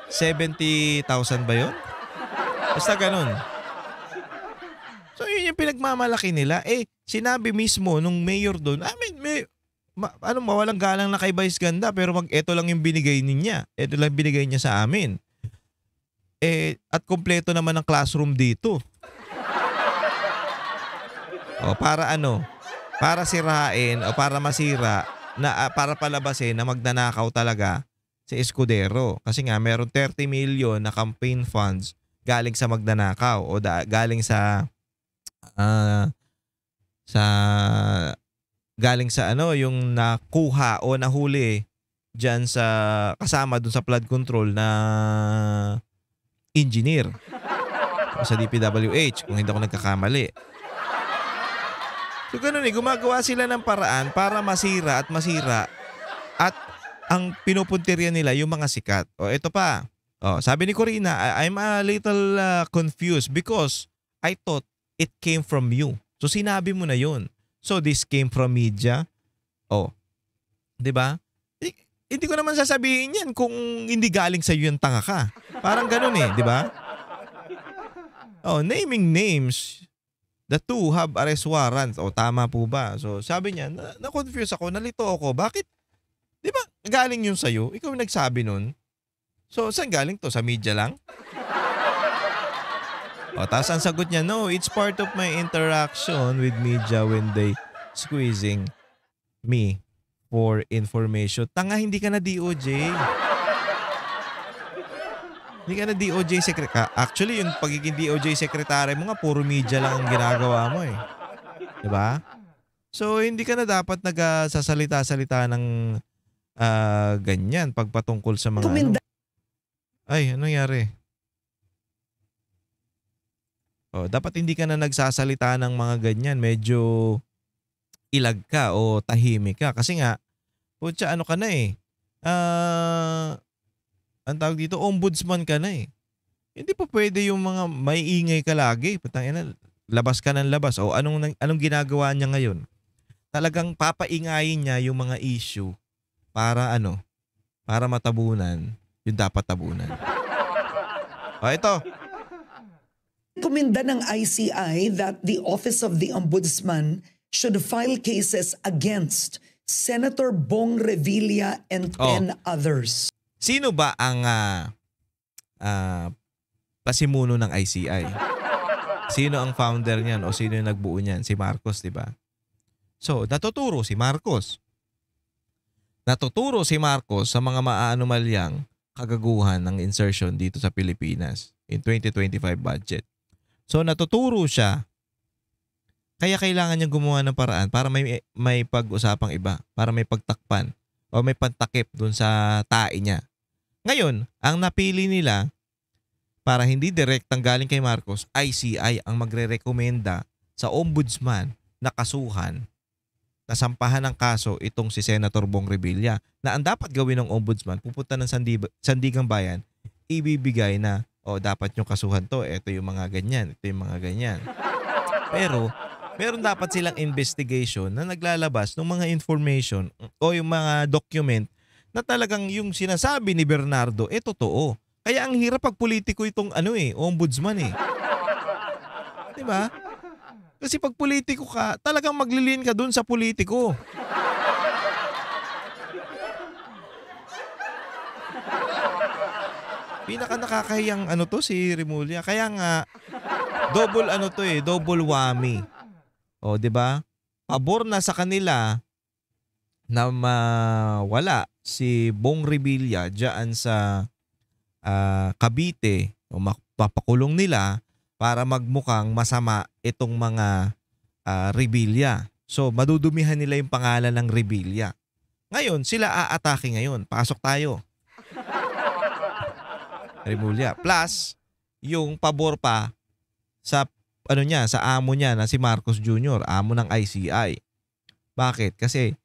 70,000 ba yun? Basta ganun. So yun yung pinagmamalaki nila. Sinabi mismo nung mayor doon, mawalang galang na kay Vice Ganda pero eto lang yung binigay niya. Eto lang binigay niya sa amin. At kompleto naman ang classroom dito. Para ano? Para sirain o para masira para palabasin na magnanakaw talaga si Escudero. Kasi nga meron 30 million na campaign funds galing sa magnanakaw o galing sa yung nakuha o nahuli diyan sa kasama dun sa flood control na engineer o sa DPWH kung hindi ako nagkakamali. So ganun gumagawa sila ng paraan para masira at ang pinupuntirya nila yung mga sikat. Ito pa. Sabi ni Corina, I'm a little confused because I thought it came from you. So sinabi mo na yun. So this came from media. 'Di ba? Hindi ko naman sasabihin yan kung hindi galing sa iyo yung tanga ka. Parang ganun 'di ba? Naming names. The two have arrest warrants. Tama po ba? So sabi niya, na-confuse ako, nalito ako. Bakit? 'Di ba galing yun sa'yo? Ikaw yung nagsabi nun. So saan galing to? Sa media lang? Tapos ang sagot niya, no, it's part of my interaction with media when they squeezing me for information. Tanga, hindi ka na DOJ. Hindi ka na DOJ secretary. Actually, yung pagiging DOJ secretary mo nga, puro media lang ang ginagawa mo Diba? So, hindi ka na dapat nagsasalita-salita ng ganyan pagpatungkol sa mga Ay, anong nangyari? Dapat hindi ka na nagsasalita ng mga ganyan. Medyo ilag ka o tahimik ka. Kasi nga, putya, ano ka na ang tawag dito, ombudsman ka na Hindi pa pwede yung mga may ingay ka lagi. Putang labas ka ng labas. Anong ginagawa niya ngayon? Talagang papaingayin niya yung mga issue para para matabunan yung dapat tabunan. Ito. Rekomenda ng ICI that the Office of the Ombudsman should file cases against Senator Bong Revilla and 10 others. Sino ba ang pasimuno ng ICI? Sino ang founder niyan o sino yung nagbuo niyan? Si Marcos, di ba? So, natuturo si Marcos sa mga maaanomalyang kagaguhan ng insertion dito sa Pilipinas in 2025 budget. So natuturo siya. Kaya kailangan niyang gumawa ng paraan para may pag-usapang iba, para may pagtakpan o may pantakip dun sa tae niya. Ngayon, ang napili nila para hindi direktang galing kay Marcos, ICI ang magre-rekomenda sa ombudsman na kasuhan, na sampahan ng kaso itong si Senator Bong Revilla, na ang dapat gawin ng ombudsman, pupunta ng Sandigang Bayan, ibibigay na dapat yung kasuhan to, ito yung mga ganyan, ito yung mga ganyan. Pero, meron dapat silang investigation na naglalabas ng mga information o yung mga document na talagang yung sinasabi ni Bernardo, totoo. Kaya ang hirap pag politiko itong ombudsman Diba? Kasi pag politiko ka, talagang maglilin ka dun sa politiko. Pinaka nakakahiyang si Remulla. Kaya nga double double whammy. 'Di ba? Pabor na sa kanila na mawala si Bong Revilla diyan sa Cavite o mapapakulong nila para magmukhang masama itong mga Revilla. So madudumihan nila yung pangalan ng Revilla. Ngayon, sila aatake ngayon. Pasok tayo. Remulla. Plus, yung pabor pa sa sa amo niya na si Marcos Jr., amo ng ICI. Bakit? Kasi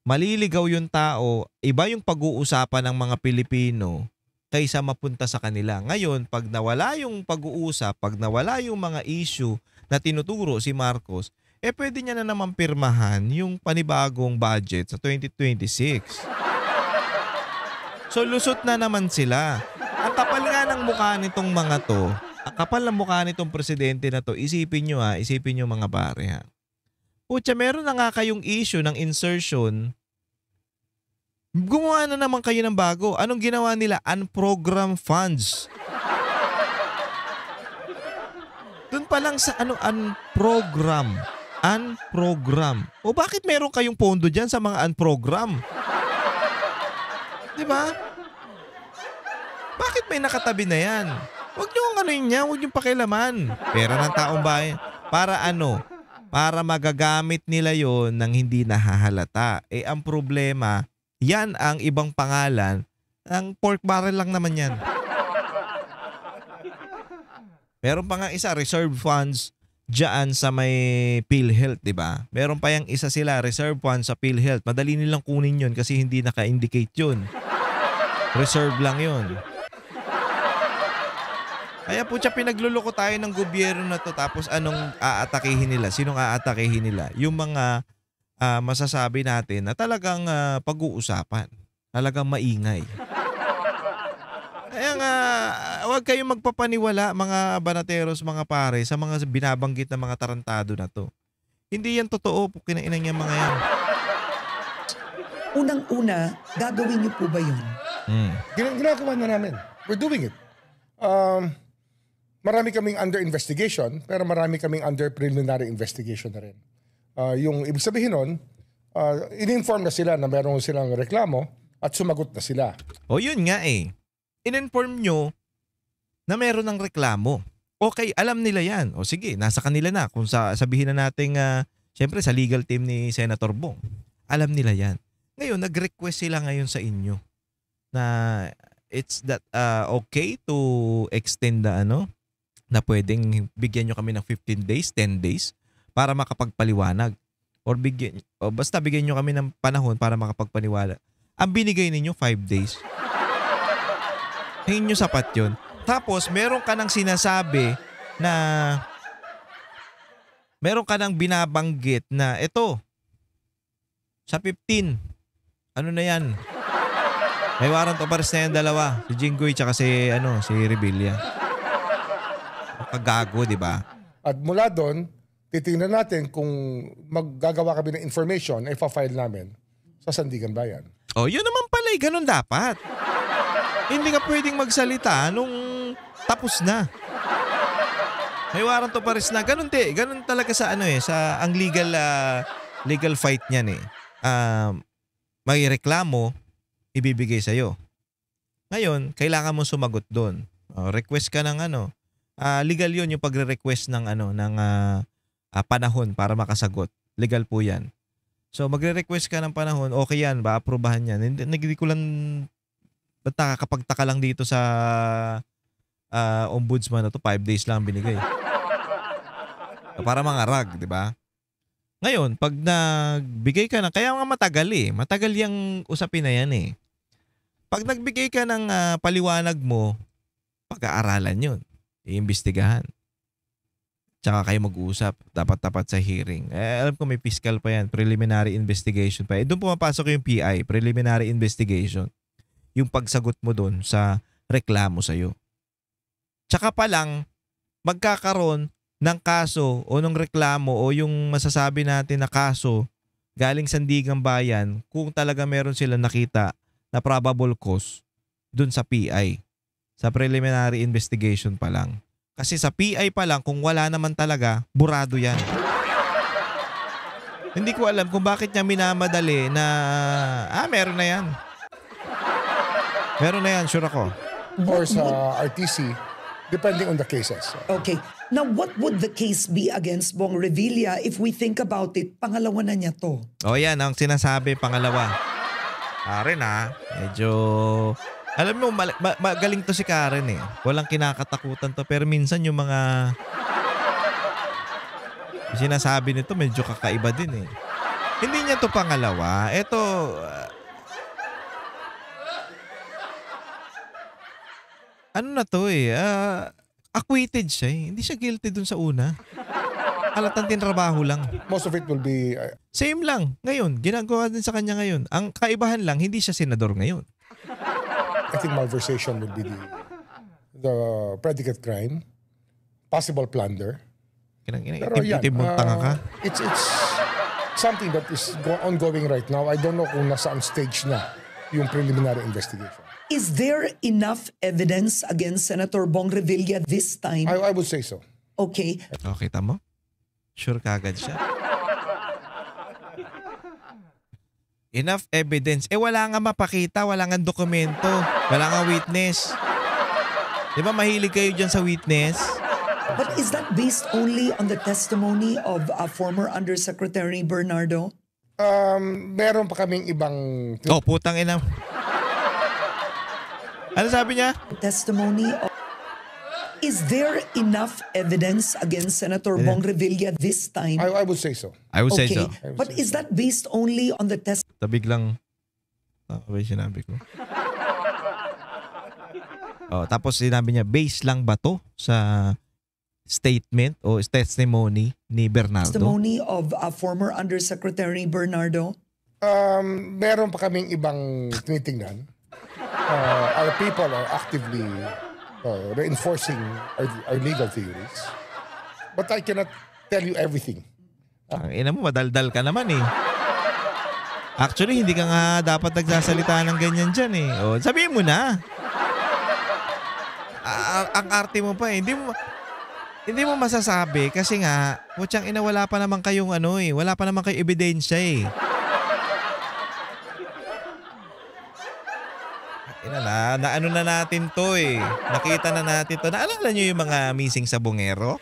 maliligaw yung tao, iba yung pag-uusapan ng mga Pilipino kaysa mapunta sa kanila. Ngayon, pag nawala yung pag-uusap, pag nawala yung mga issue na tinuturo si Marcos, pwede niya na naman pirmahan yung panibagong budget sa 2026. So lusot na naman sila. Ang kapal nga ng mukha nitong mga to, ang kapal ng mukha nitong presidente na to, isipin nyo mga pare ha. Pucha, meron na nga kayong issue ng insertion. Gumawa na naman kayo ng bago. Anong ginawa nila? Unprogrammed funds. Doon pa lang sa unprogram. O bakit meron kayong pondo dyan sa mga unprogram? Diba? Bakit may nakatabi na yan? Huwag nyo huwag nyo pakialaman. Pera ng taong bayan. Para Para magagamit nila yon nang hindi nahahalata. Ang problema, yan ang ibang pangalan. Ang pork barrel lang naman yan. Meron pa nga isa, reserve funds dyan sa may PhilHealth, di ba? Meron pa yung isa sila, reserve funds sa PhilHealth. Madali nilang kunin yun kasi hindi naka-indicate yun. Reserve lang yun. Kaya po siya pinagluloko tayo ng gobyerno na to, tapos anong aatakihin nila? Sinong aatakihin nila? Yung mga masasabi natin na talagang pag-uusapan. Talagang maingay. Kaya nga, huwag kayong magpapaniwala mga banateros, mga pare, sa mga binabanggit na mga tarantado na to. Hindi yan totoo, kinainan yung mga yan. Unang-una, gagawin niyo po ba yun? Ginagawa na namin. We're doing it. Marami kaming under investigation, pero marami kaming under preliminary investigation na rin. Yung ibig sabihin nun, in-inform na sila na meron silang reklamo at sumagot na sila. O yun nga in-inform nyo na meron ng reklamo. Okay, alam nila yan. O sige, nasa kanila na. Kung sabihin na natin, syempre sa legal team ni Senator Bong, alam nila yan. Ngayon, nag-request sila ngayon sa inyo na it's that okay to extend na pwedeng bigyan nyo kami ng 15 days, 10 days para makapagpaliwanag. Or basta bigyan nyo kami ng panahon para makapagpaniwala. Ang binigay ninyo 5 days. Hindi nyo sapat yun. Tapos meron ka nang sinasabi na meron ka nang binabanggit na ito sa 15 na yan, may warrant of arrest na yan dalawa, si Jinggoy tsaka si Revilla. Kagago, di ba? At mula doon, titingnan natin kung maggagawa kami ng information na ipa-file namin sa Sandigan Bayan. Oh, yun naman pala, ganun dapat. Hindi ka pwedeng magsalita nung tapos na. May warrant of arrest na. Ganun talaga sa sa ang legal fight niyan may reklamo, ibibigay sa'yo. Ngayon, kailangan mo sumagot doon. Request ka ng legal yun yung pagre-request ng panahon para makasagot. Legal po yan. So, magre-request ka ng panahon, okay yan, ba-aprobahan yan. Hindi ko lang, ba't nakakapagtaka lang dito sa ombudsman na to, 5 days lang binigay. Para mga rag, di ba? Ngayon, pag nagbigay ka ng, kaya nga matagal yung usapin na yan Pag nagbigay ka ng paliwanag mo, pag-aaralan yun, iimbestigahan. Tsaka kayo mag-uusap, dapat sa hearing. Alam ko may fiscal pa yan, preliminary investigation pa. Doon pumapasok yung PI, preliminary investigation. Yung pagsagot mo doon sa reklamo sa'yo. Tsaka pa lang, magkakaroon ng kaso o ng reklamo o yung masasabi natin na kaso galing Sandigan Bayan kung talaga meron sila nakita na probable cause dun sa PI. Sa preliminary investigation pa lang. Kasi sa PI pa lang, kung wala naman talaga, burado yan. Hindi ko alam kung bakit niya minamadali na, meron na yan. Meron na yan, sure ako. Or sa RTC, depending on the cases. Okay. Now, what would the case be against Bong Revilla if we think about it? Pangalawa na niya to. O yan, ang sinasabi, pangalawa. Karen medyo, alam mo, magaling to si Karen Walang kinakatakutan to. Pero minsan yung mga sinasabi nito medyo kakaiba din Hindi niya to pangalawa. Ito, na to acquitted siya Hindi siya guilty dun sa una. Halatang tinrabaho lang. Most of it will be... Same lang. Ngayon, ginagawa din sa kanya ngayon. Ang kaibahan lang, hindi siya senador ngayon. I think malversation would be the predicate crime. possible plunder. Pero yan, Itim mong tanga ka. it's something that is ongoing right now. I don't know kung nasaan stage na yung preliminary investigation. Is there enough evidence against Senator Bong Revilla this time? I would say so. Okay. Okay, tamo? Sure kagad siya. Enough evidence. Wala nga mapakita, wala nga dokumento, wala nga witness. Di ba mahilig kayo dyan sa witness? But is that based only on the testimony of former Undersecretary Bernardo? Meron pa kaming ibang... Oh, putang ina. Ano sabi niya? Testimony of... Is there enough evidence against Senator Bong Revilla this time? I would say so. I would say Okay. so. But is that based only on the testimony? Tabig lang. Ano ba yung sinabi ko? Oh, tapos sinabi niya, base lang ba to sa statement o testimony ni Bernardo? Of former Undersecretary Bernardo? Meron pa kaming ibang tinitingnan. Our people are actively reinforcing our legal theories. But I cannot tell you everything. Ang ina mo, madaldal ka naman eh. Actually, hindi ka nga dapat nagsasalita ng ganyan dyan eh. O, sabihin mo na. Ang arte mo pa eh. Hindi mo masasabi kasi nga, putyang ina, wala pa naman kayong wala pa naman kayong ebidensya eh. Naano na natin to eh. Nakita na natin to. Naalala nyo yung mga missing sa Bungero?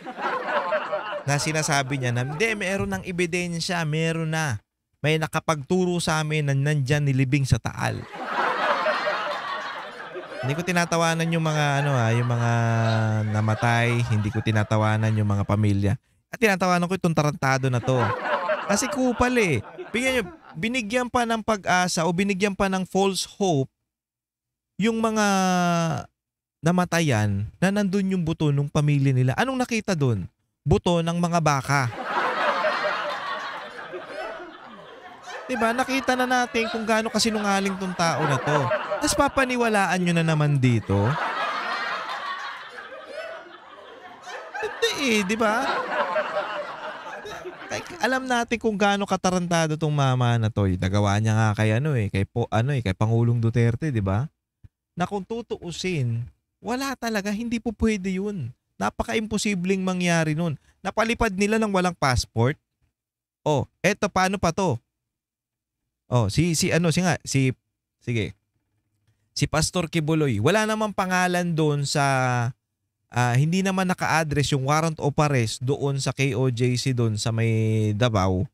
Na sinasabi niya na, hindi, meron ng ebidensya, meron na. May nakapagturo sa amin na nandyan nilibing sa Taal. Hindi ko tinatawanan yung mga yung mga namatay, hindi ko tinatawanan yung mga pamilya. At tinatawanan ko itong tarantado na to. Kasi kupal eh. Binigyan pa ng pag-asa o binigyan pa ng false hope yung mga namatayan na nandun yung buto ng pamilya nila. Anong nakita dun? Buto ng mga baka. Diba? Nakita na natin kung gaano kasinungaling tong tao na to. Tapos papaniwalaan nyo na naman dito. Hindi eh, diba? Alam natin kung gaano katarantado tong mama na to. Nagawa niya nga kay Pangulong Duterte, diba? Na kung tutuusin, wala talaga, hindi po pwede yun. Napaka-imposibleng mangyari nun. Napalipad nila ng walang passport. Oh, eto paano pa to? Oh, si Pastor Kibuloy, wala namang pangalan doon sa hindi naman naka-address yung warrant of arrest doon sa KOJC doon sa may Davao.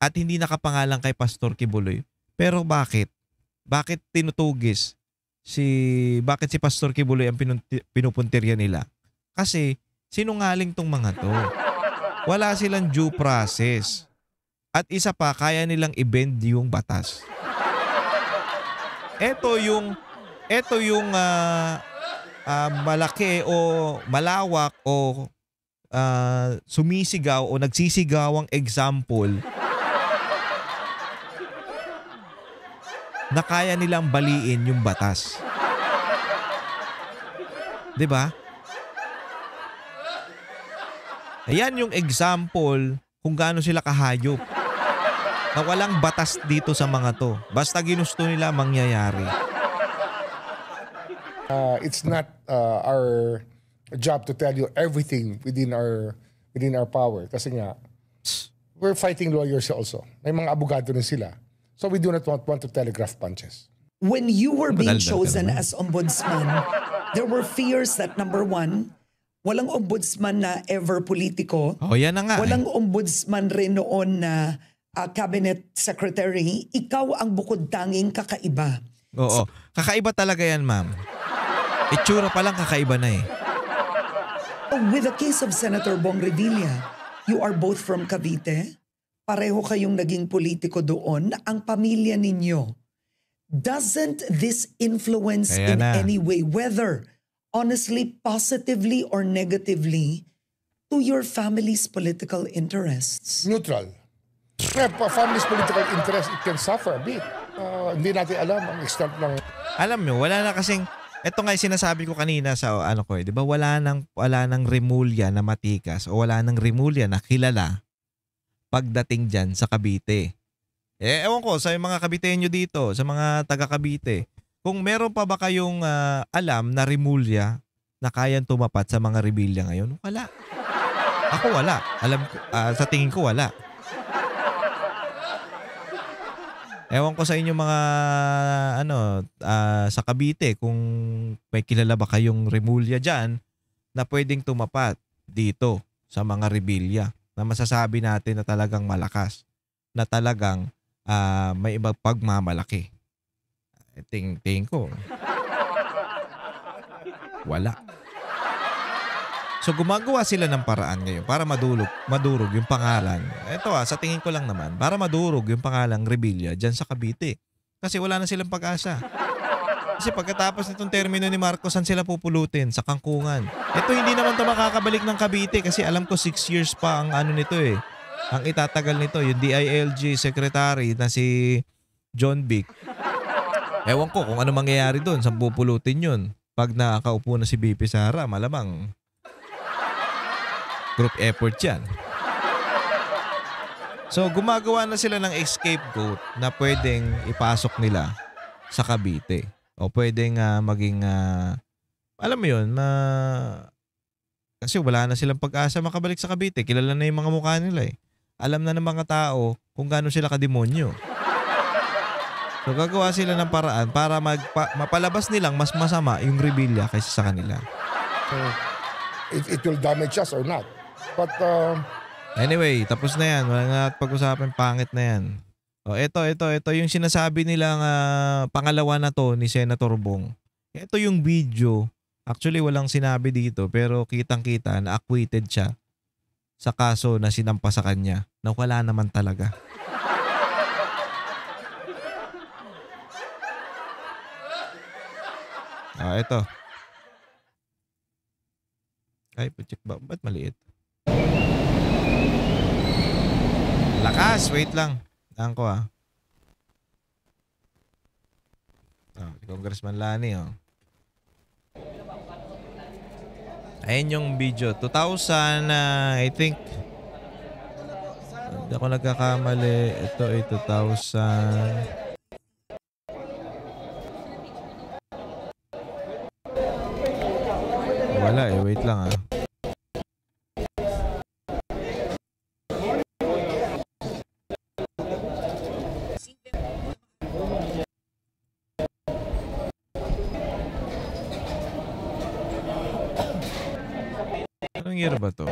At hindi nakapangalan kay Pastor Kibuloy. Pero bakit? Bakit tinutugis bakit si Pastor Kibuloy ang pinupuntirya nila? Kasi sinungaling tong mga to. Wala silang due process. At isa pa, kaya nilang i-bend yung batas. Ito yung malaki o malawak o sumisigaw o nagsisigawang example na kaya nilang baliin yung batas. 'Di ba? Ayan yung example kung gaano sila kahayop. Na walang batas dito sa mga to. Basta ginusto nila, mangyayari. It's not our job to tell you everything within our power. Kasi nga, we're fighting lawyers also. May mga abogado rin sila. So we do not want to telegraph punches. When you were being chosen as ombudsman, there were fears that number one, walang ombudsman na ever politiko. Oh, yan na nga. Walang ombudsman rin noon na cabinet secretary. Ikaw ang bukod tanging kakaiba. Oo. Kakaiba talaga yan, ma'am. Itsura pa lang kakaiba na eh. With the case of Senator Bong Revilla, you are both from Cavite. Pareho kayong naging politiko doon. Ang pamilya ninyo. Doesn't this influence in any way, whether honestly, positively or negatively, to your family's political interests? Neutral. Family's political interest, it can suffer a bit. Hindi natin alam ang extent ng... Alam nyo, wala na kasing Ito nga yung sinasabi ko kanina sa ano ko 'di ba wala nang Remulla na matikas o wala nang Remulla na kilala pagdating diyan sa Cavite. Ewan ko sa mga Caviteño dito, sa mga taga Cavite, kung meron pa ba kayong alam na Remulla na kayang tumapat sa mga Revilla ngayon? Wala. Ako wala. Alam ko, sa tingin ko wala. Ewan ko sa inyo mga sa Cavite kung may kilala ba kayong Remulla diyan na pwedeng tumapat dito sa mga Revilla na masasabi natin na talagang malakas, na talagang may ibang pagmamalaki. Tingin ko wala. So gumagawa sila ng paraan ngayon para madurog yung pangalan. Ito sa tingin ko lang naman, para madurog yung pangalang Revilla dyan sa Cavite. Kasi wala na silang pag-asa. Kasi pagkatapos nitong termino ni Marcos, saan sila pupulutin? Sa Kangkungan. Ito hindi naman ito makakabalik ng Cavite kasi alam ko 6 years pa ang ano nito eh. Ang itatagal nito, yung DILG secretary na si John Vic. Ewan ko kung ano mangyayari doon, saan pupulutin yun. Pag nakaupo na si BP Sara, malamang group effort yan. So gumagawa na sila ng scapegoat na pwedeng ipasok nila sa Cavite. O pwedeng maging, alam mo yun, kasi wala na silang pag-asa makabalik sa Cavite. Kilala na yung mga mukha nila eh. Alam na ng mga tao kung gaano sila kademonyo. So gagawa sila ng paraan para mapalabas nilang mas masama yung Revilla kaysa sa kanila. So, it will damage us or not. But anyway, tapos na yan. Wala na pag-usapan, pangit na yan. O ito yung sinasabi nilang pangalawa na to ni Senator Bong. Ito yung video. Actually walang sinabi dito pero kitang-kita na acquitted siya sa kaso na sinampa sa kanya na wala naman talaga. Ito. Ay, check ba? Ba't maliit? Lakas, wait lang. Taan ko si Congressman Lani Ayan yung video. 2000, I think. Hindi ako nagkakamali. Ito ay 2000. Wala wait lang Anong year ba to?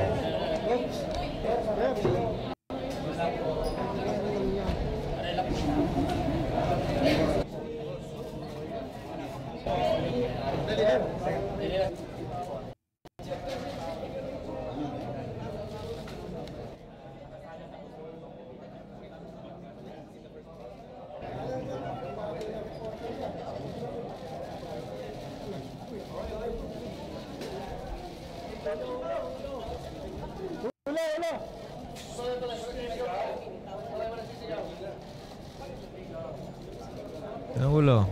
Anong ulo?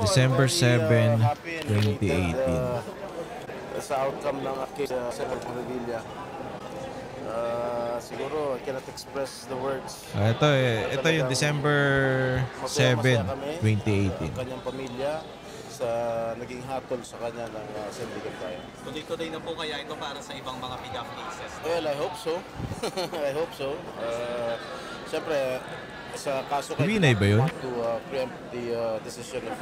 December 7, 2018. Sa outcome ng case sa Senator Revilla. Siguro I cannot express the words. Ito yung December 7, 2018. Kanyang pamilya sa naging hatol sa kanya ng Sandigan Bayan. Tuloy-tuloy na po kaya ito para sa ibang mga pick-up cases? Well, I hope so. I hope so. Siyempre, sa kaso kayo, Binay ba yun? to preempt the decision of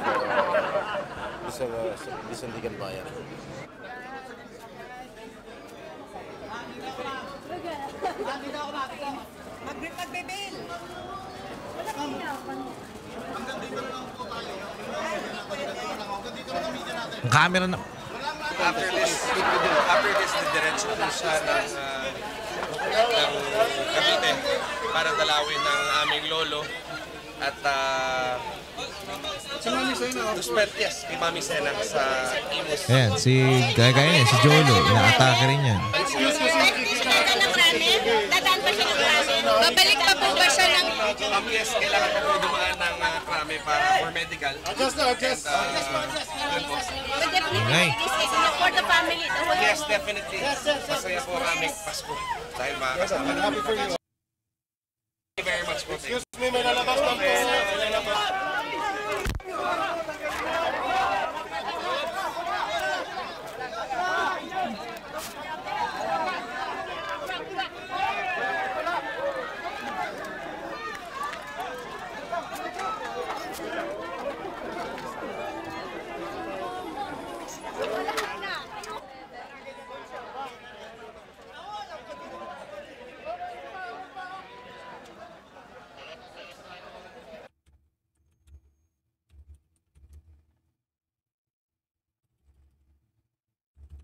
the Sandigan Bayan. Magbibil! Ang camera na. After this, diretso po siya ng Cavite para dalawin ng aming lolo at si Mami Sena. Yes, kay Mami Sena sa Imus. Ayan, si Jolo. Ina-atake rin yan. Dadaan pa siya ng ramen? Babalik pa po ba siya ng Yes, kailangan ko po dumaan ng krame para for medical. Adjust. But definitely, Okay. this is for the family. The whole Yes, definitely. Masaya po kami Pasko. Dahil makakasama na. Happy for you. Thank you very much po. Excuse me, may lalabas lang po.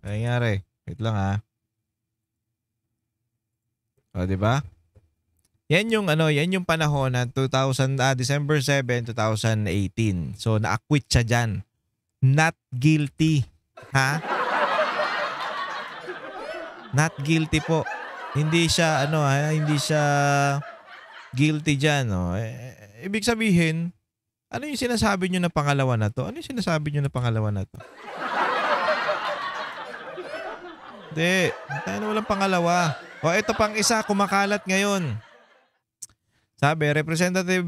Nangyari. Wait lang ha. O, di ba? Yan yung panahon ng December 7, 2018. So na-acquit siya diyan. Not guilty. Ha? Not guilty po. Hindi siya hindi siya guilty diyan, no. Ibig sabihin, ano yung sinasabi niyo na pangalawa na to? Ano yung sinasabi niyo na pangalawa na to? Hindi. Tayo na walang pangalawa. O ito pang isa, kumakalat ngayon. Sabi, Representative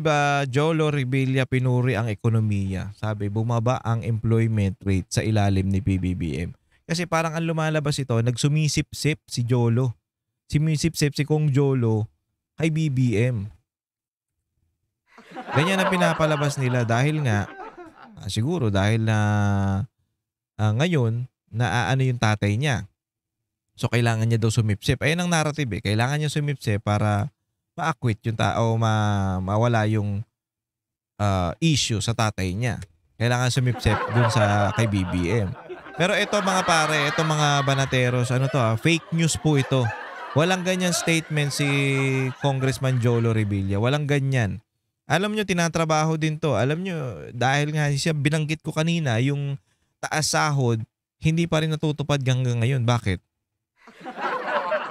Jolo Revilla pinuri ang ekonomiya. Sabi, bumaba ang employment rate sa ilalim ni PBBM. Kasi parang ang lumalabas ito, nagsumisip-sip si Jolo. Sumisip-sip si Kong Jolo kay BBM. Ganyan ang pinapalabas nila dahil nga, siguro dahil na ngayon, naaano yung tatay niya. So, kailangan niya daw sumipsip. Ayun ang narrative eh. Kailangan niya sumipsip para ma-acquit yung tao, mawala yung issue sa tatay niya. Kailangan sumipsip dun sa kay BBM. Pero ito mga pare, ito mga banateros, fake news po ito. Walang ganyan statement si Congressman Jolo Revilla. Walang ganyan. Alam nyo, tinatrabaho din to. Alam nyo, dahil nga siya binanggit ko kanina, yung taas sahod, hindi pa rin natutupad hanggang ngayon. Bakit?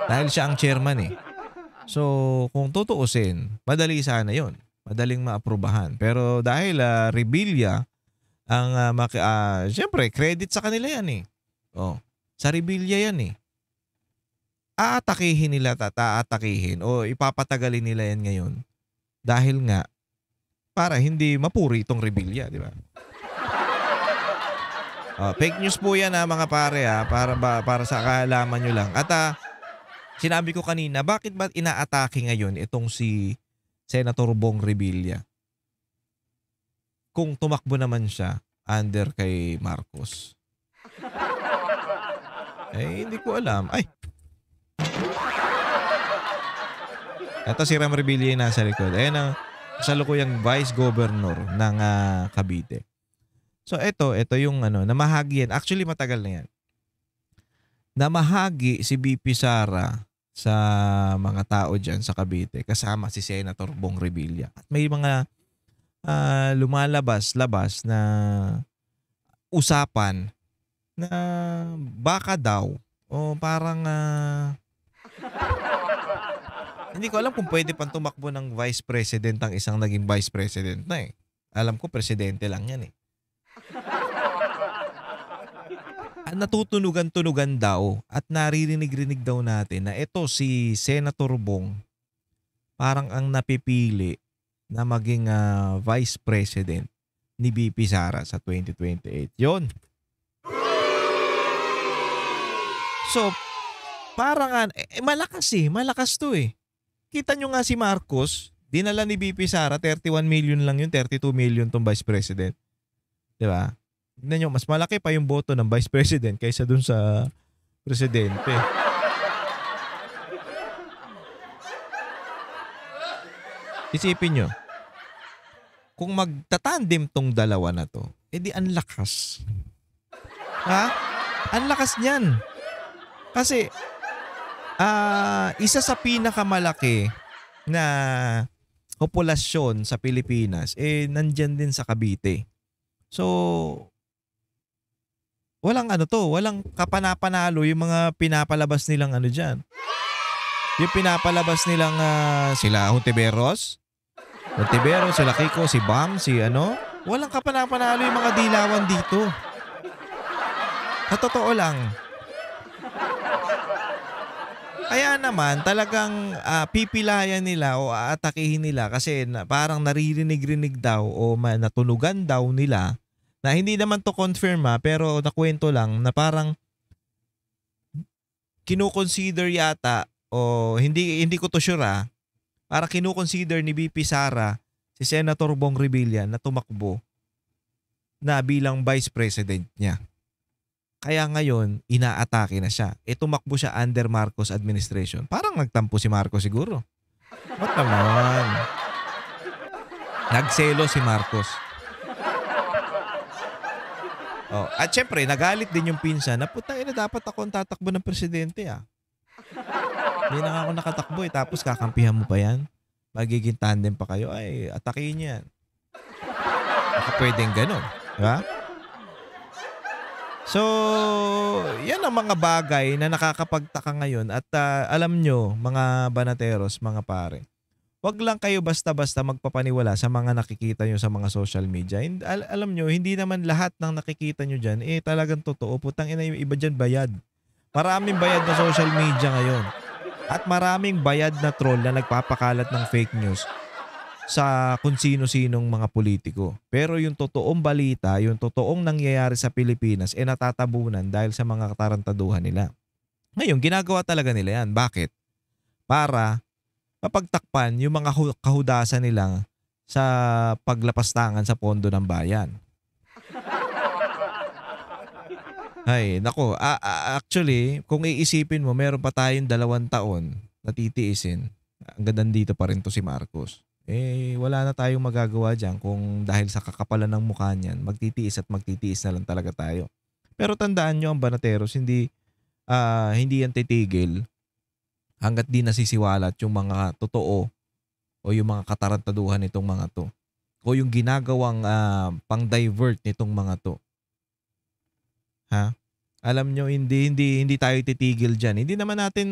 Dahil siya ang chairman eh. So, kung tutuusin, madali sana yon, madaling maaprubahan. Pero dahil Revilla, siyempre, credit sa kanila yan eh. Oh, sa Revilla yan eh. Aatakihin nila, taatakihin o ipapatagalin nila yan ngayon. Dahil nga, para hindi mapuri itong Revilla, di ba? Fake news po yan mga pare para sa kaalaman nyo lang. At sinabi ko kanina, bakit ba inaatake ngayon itong si Senator Bong Revilla? Kung tumakbo naman siya under kay Marcos. Hindi ko alam. Ay! Ito si Ram Revilla yung nasa likod. Ayan ang kasalukuyang Vice Governor ng Cavite. So ito yung namahagi yan. Actually matagal na yan. Namahagi si BP Sara sa mga tao dyan sa Cavite kasama si Senator Bong Revilla. At may mga lumalabas-labas na usapan na baka daw o parang hindi ko alam kung pwede pang tumakbo ng Vice President ang isang naging Vice President na eh. Alam ko presidente lang yan eh. Natutunugan-tunugan daw at naririnig-rinig daw natin na ito si Senator Bong parang ang napipili na maging Vice President ni BP Sara sa 2028. Yon. So, parang malakas to eh. Kita nyo nga si Marcos, dinala ni BP Sara, 31 million lang yun, 32 million tong Vice President. Diba? Tignan nyo, mas malaki pa yung boto ng Vice President kaysa dun sa Presidente. Isipin nyo, kung magtatandem tong dalawa na to, edi ang lakas. Ha? Ang lakas niyan. Kasi, isa sa pinakamalaki na populasyon sa Pilipinas, nandyan din sa Cavite. So, walang walang kapanapanalo yung mga pinapalabas nilang dyan. Yung pinapalabas nilang sila Hontiveros, Montevero, si Kiko, si Bam, si ano. Walang kapanapanalo yung mga dilawan dito. Sa totoo lang. Kaya naman talagang pipilayan nila o aatakihin nila kasi parang naririnig-rinig daw o natunugan daw nila na hindi naman to confirm pero nakwento lang na parang kino-consider yata o hindi ko to sure para kino-consider ni VP Sara si Senator Bong Revilla na tumakbo na bilang Vice President niya. Kaya ngayon, inaatake na siya. Tumakbo siya under Marcos administration. Parang nagtampo si Marcos siguro. What naman? Nagselo si Marcos. Oh, at syempre, nagalit din yung pinsan na putang ina dapat ako ang tatakbo ng presidente Hindi na nga ako nakatakbo tapos kakampihan mo pa yan. Magiging tandem pa kayo. Ay, atakihin yan. Baka pwedeng ganun. Diba? So, yan ang mga bagay na nakakapagtaka ngayon at alam nyo, mga banateros, mga pare, wag lang kayo basta-basta magpapaniwala sa mga nakikita nyo sa mga social media. Alam nyo, hindi naman lahat ng nakikita nyo dyan, talagang totoo. Putang ina yung iba dyan bayad. Maraming bayad na social media ngayon. At maraming bayad na troll na nagpapakalat ng fake news sa kung sino-sinong mga politiko. Pero yung totoong balita, yung totoong nangyayari sa Pilipinas, natatabunan dahil sa mga katarantaduhan nila. Ngayon, ginagawa talaga nila yan. Bakit? Para mapagtakpan yung mga kahudasan nila sa paglapastangan sa pondo ng bayan. Ay, nako. Actually, kung iisipin mo, meron pa tayong 2 taon na titiisin. Hanggang dito pa rin to si Marcos. Wala na tayong magagawa dyan kung dahil sa kakapalan ng mukha niyan, magtitiis na lang talaga tayo. Pero tandaan nyo ang banateros, hindi yan titigil hanggat di nasisiwalat yung mga totoo o yung mga katarantaduhan nitong mga to. O yung ginagawang pang-divert nitong mga to. Alam nyo, hindi tayo titigil dyan. Hindi naman natin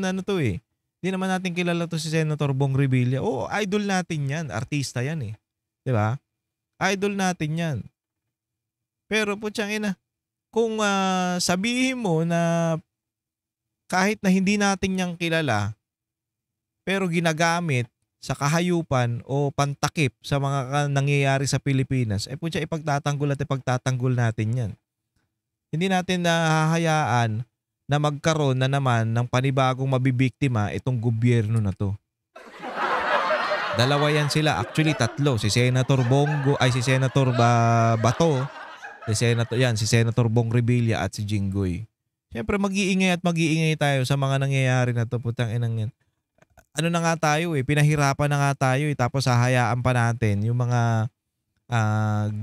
Hindi naman natin kilala to si Senator Bong Revilla. Oo, idol natin yan. Artista yan eh. Diba? Idol natin yan. Pero putyang ina, kung sabihin mo na kahit na hindi natin niyang kilala, pero ginagamit sa kahayupan o pantakip sa mga nangyayari sa Pilipinas, putya ipagtatanggol natin yan. Hindi natin nahahayaan na magkaroon na naman ng panibagong mabibiktima itong gobyerno na to. 2 yan sila. Actually, 3. Si Senator Bato, si Senator Bong Revilla at si Jinggoy. Siyempre, mag-iingay tayo sa mga nangyayari na to. Putang inang yan. Ano na nga tayo pinahirapan na nga tayo tapos hahayaan pa natin yung mga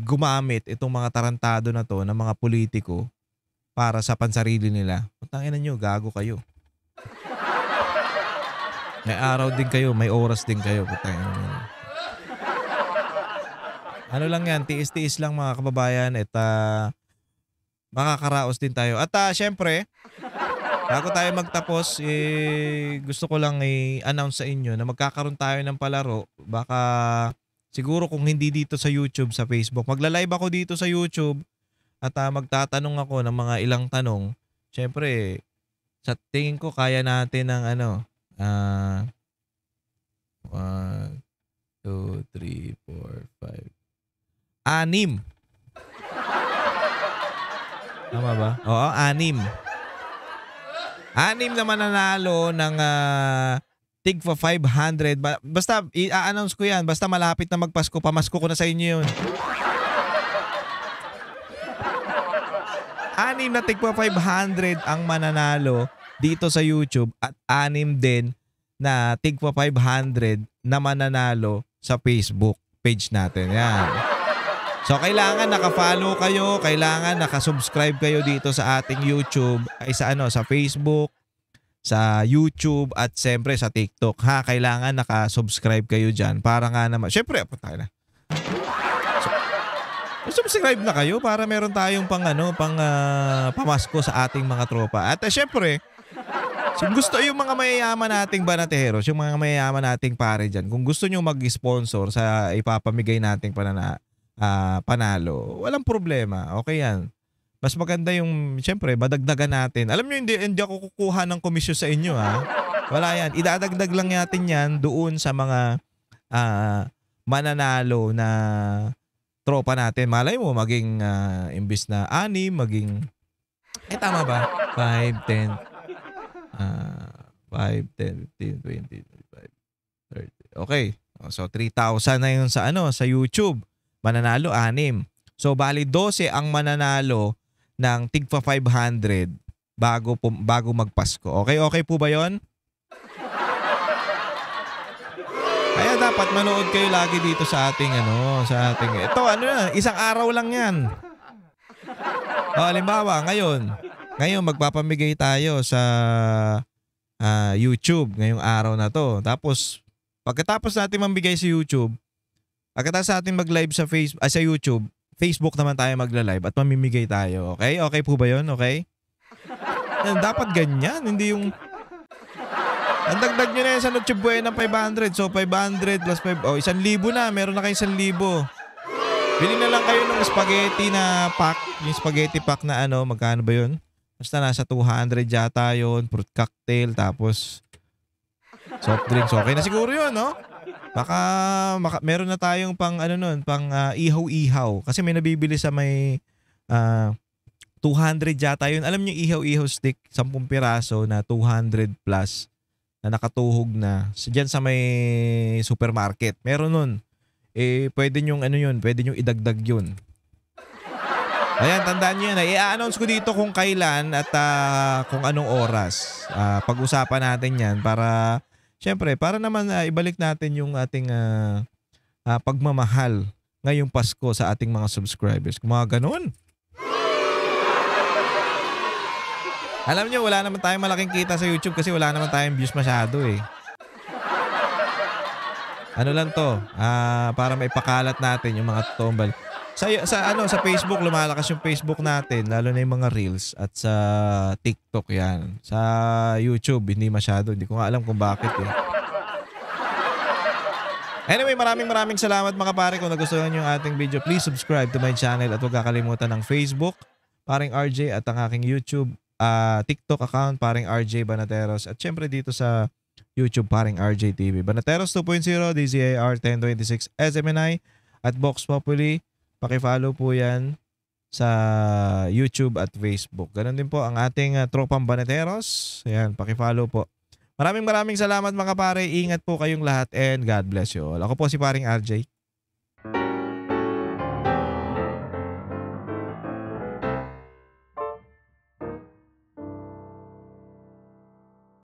gumamit itong mga tarantado na to ng mga politiko para sa pansarili nila. Putangina nyo, gago kayo. May araw din kayo, may oras din kayo. Putangina nyo. Ano lang yan, tiis-tiis lang mga kababayan at makakaraos din tayo. At syempre, bago tayo magtapos, gusto ko lang i-announce sa inyo na magkakaroon tayo ng palaro. Baka siguro kung hindi dito sa YouTube, sa Facebook. Magla-live ako dito sa YouTube. At magtatanong ako ng mga ilang tanong. Siyempre, sa tingin ko kaya natin ng 1, 2, 3, 4, 5. 6. Tama ba? Oo, 6. 6 na mananalo ng tig for 500. Basta, i-announce ko yan. Basta malapit na magpasko, pamasko ko na sa inyo yun. 6 na tigpa 500 ang mananalo dito sa YouTube at 6 din na tigpa 500 na mananalo sa Facebook page natin. Yan. So kailangan naka-follow kayo, kailangan naka-subscribe kayo dito sa ating YouTube, sa Facebook, sa YouTube at siyempre sa TikTok. Kailangan naka-subscribe kayo diyan para nga naman. Siyempre, tayo na. Subscribe na kayo para meron tayong pamasko sa ating mga tropa. At syempre, So gusto yung mga mayayaman nating banateros, yung mga mayayaman nating pare dyan, kung gusto nyo mag-sponsor sa ipapamigay nating panalo, walang problema. Okay yan. Mas maganda yung, syempre, madagdagan natin. Alam nyo, hindi ako kukuha ng komisyon sa inyo, ha? Wala yan. Idadagdag lang natin yan doon sa mga mananalo na tropa natin. Malay mo, maging imbis na 6, maging, tama ba? 5, 10, 5, 10, 15, 20, 25, 30. Okay. So, 3,000 na yun sa YouTube. Mananalo, 6. So, bali 12 ang mananalo ng tigpa 500 bago magpasko. Okay po ba yon? Kaya dapat manood kayo lagi dito sa ating ito isang araw lang yan. Halimbawa, ngayon magpapamigay tayo sa YouTube ngayong araw na to. Tapos pagkatapos natin mambigay sa YouTube, pagkatapos natin mag-live sa YouTube, Facebook naman tayo magla-live at mamimigay tayo. Okay? Okay po ba yun? Okay? Dapat ganyan. Hindi yung ang dagdag nyo na yun sa Noche Buena ng 500. So 500 plus 5. 1,000 na. Meron na kayo 1,000. Bili na lang kayo ng spaghetti na pack. Yung spaghetti pack na magkano ba yun? Basta nasa 200 yata yun. Fruit cocktail. Tapos soft drinks. Okay na siguro yun, no? Baka meron na tayong pang ihaw-ihaw. Kasi may nabibili sa may 200 yata yun. Alam niyo ihaw-ihaw stick, 10 piraso na 200 plus na nakatuhog na. Diyan sa may supermarket. Meron nun. Pwede nyong pwede nyong idagdag yun. Ayan, tandaan nyo yan. I-announce ko dito kung kailan at kung anong oras. Pag-usapan natin yan para siyempre, para naman ibalik natin yung ating pagmamahal ngayong Pasko sa ating mga subscribers. Kung mga ganun. Alam nyo, wala naman tayong malaking kita sa YouTube kasi wala naman tayong views masyado eh. Ano lang to, para maipakalat natin yung mga totoong balik. Sa Facebook, lumalakas yung Facebook natin, lalo na yung mga Reels at sa TikTok yan. Sa YouTube, hindi masyado. Hindi ko nga alam kung bakit eh. Anyway, maraming salamat mga pare. Kung nagustuhan yung ating video, please subscribe to my channel at huwag kakalimutan ng Facebook, Paring RJ, at ang aking YouTube, TikTok account, Paring RJ Banateros, at syempre dito sa YouTube, Paring RJ TV. Banateros 2.0, DZAR 1026 SMNI at Vox Populi. Paki-follow po yan sa YouTube at Facebook. Ganon din po ang ating tropang Banateros. Ayan, paki-follow po. Maraming salamat mga pare. Ingat po kayong lahat and God bless you all. Ako po si Paring RJ.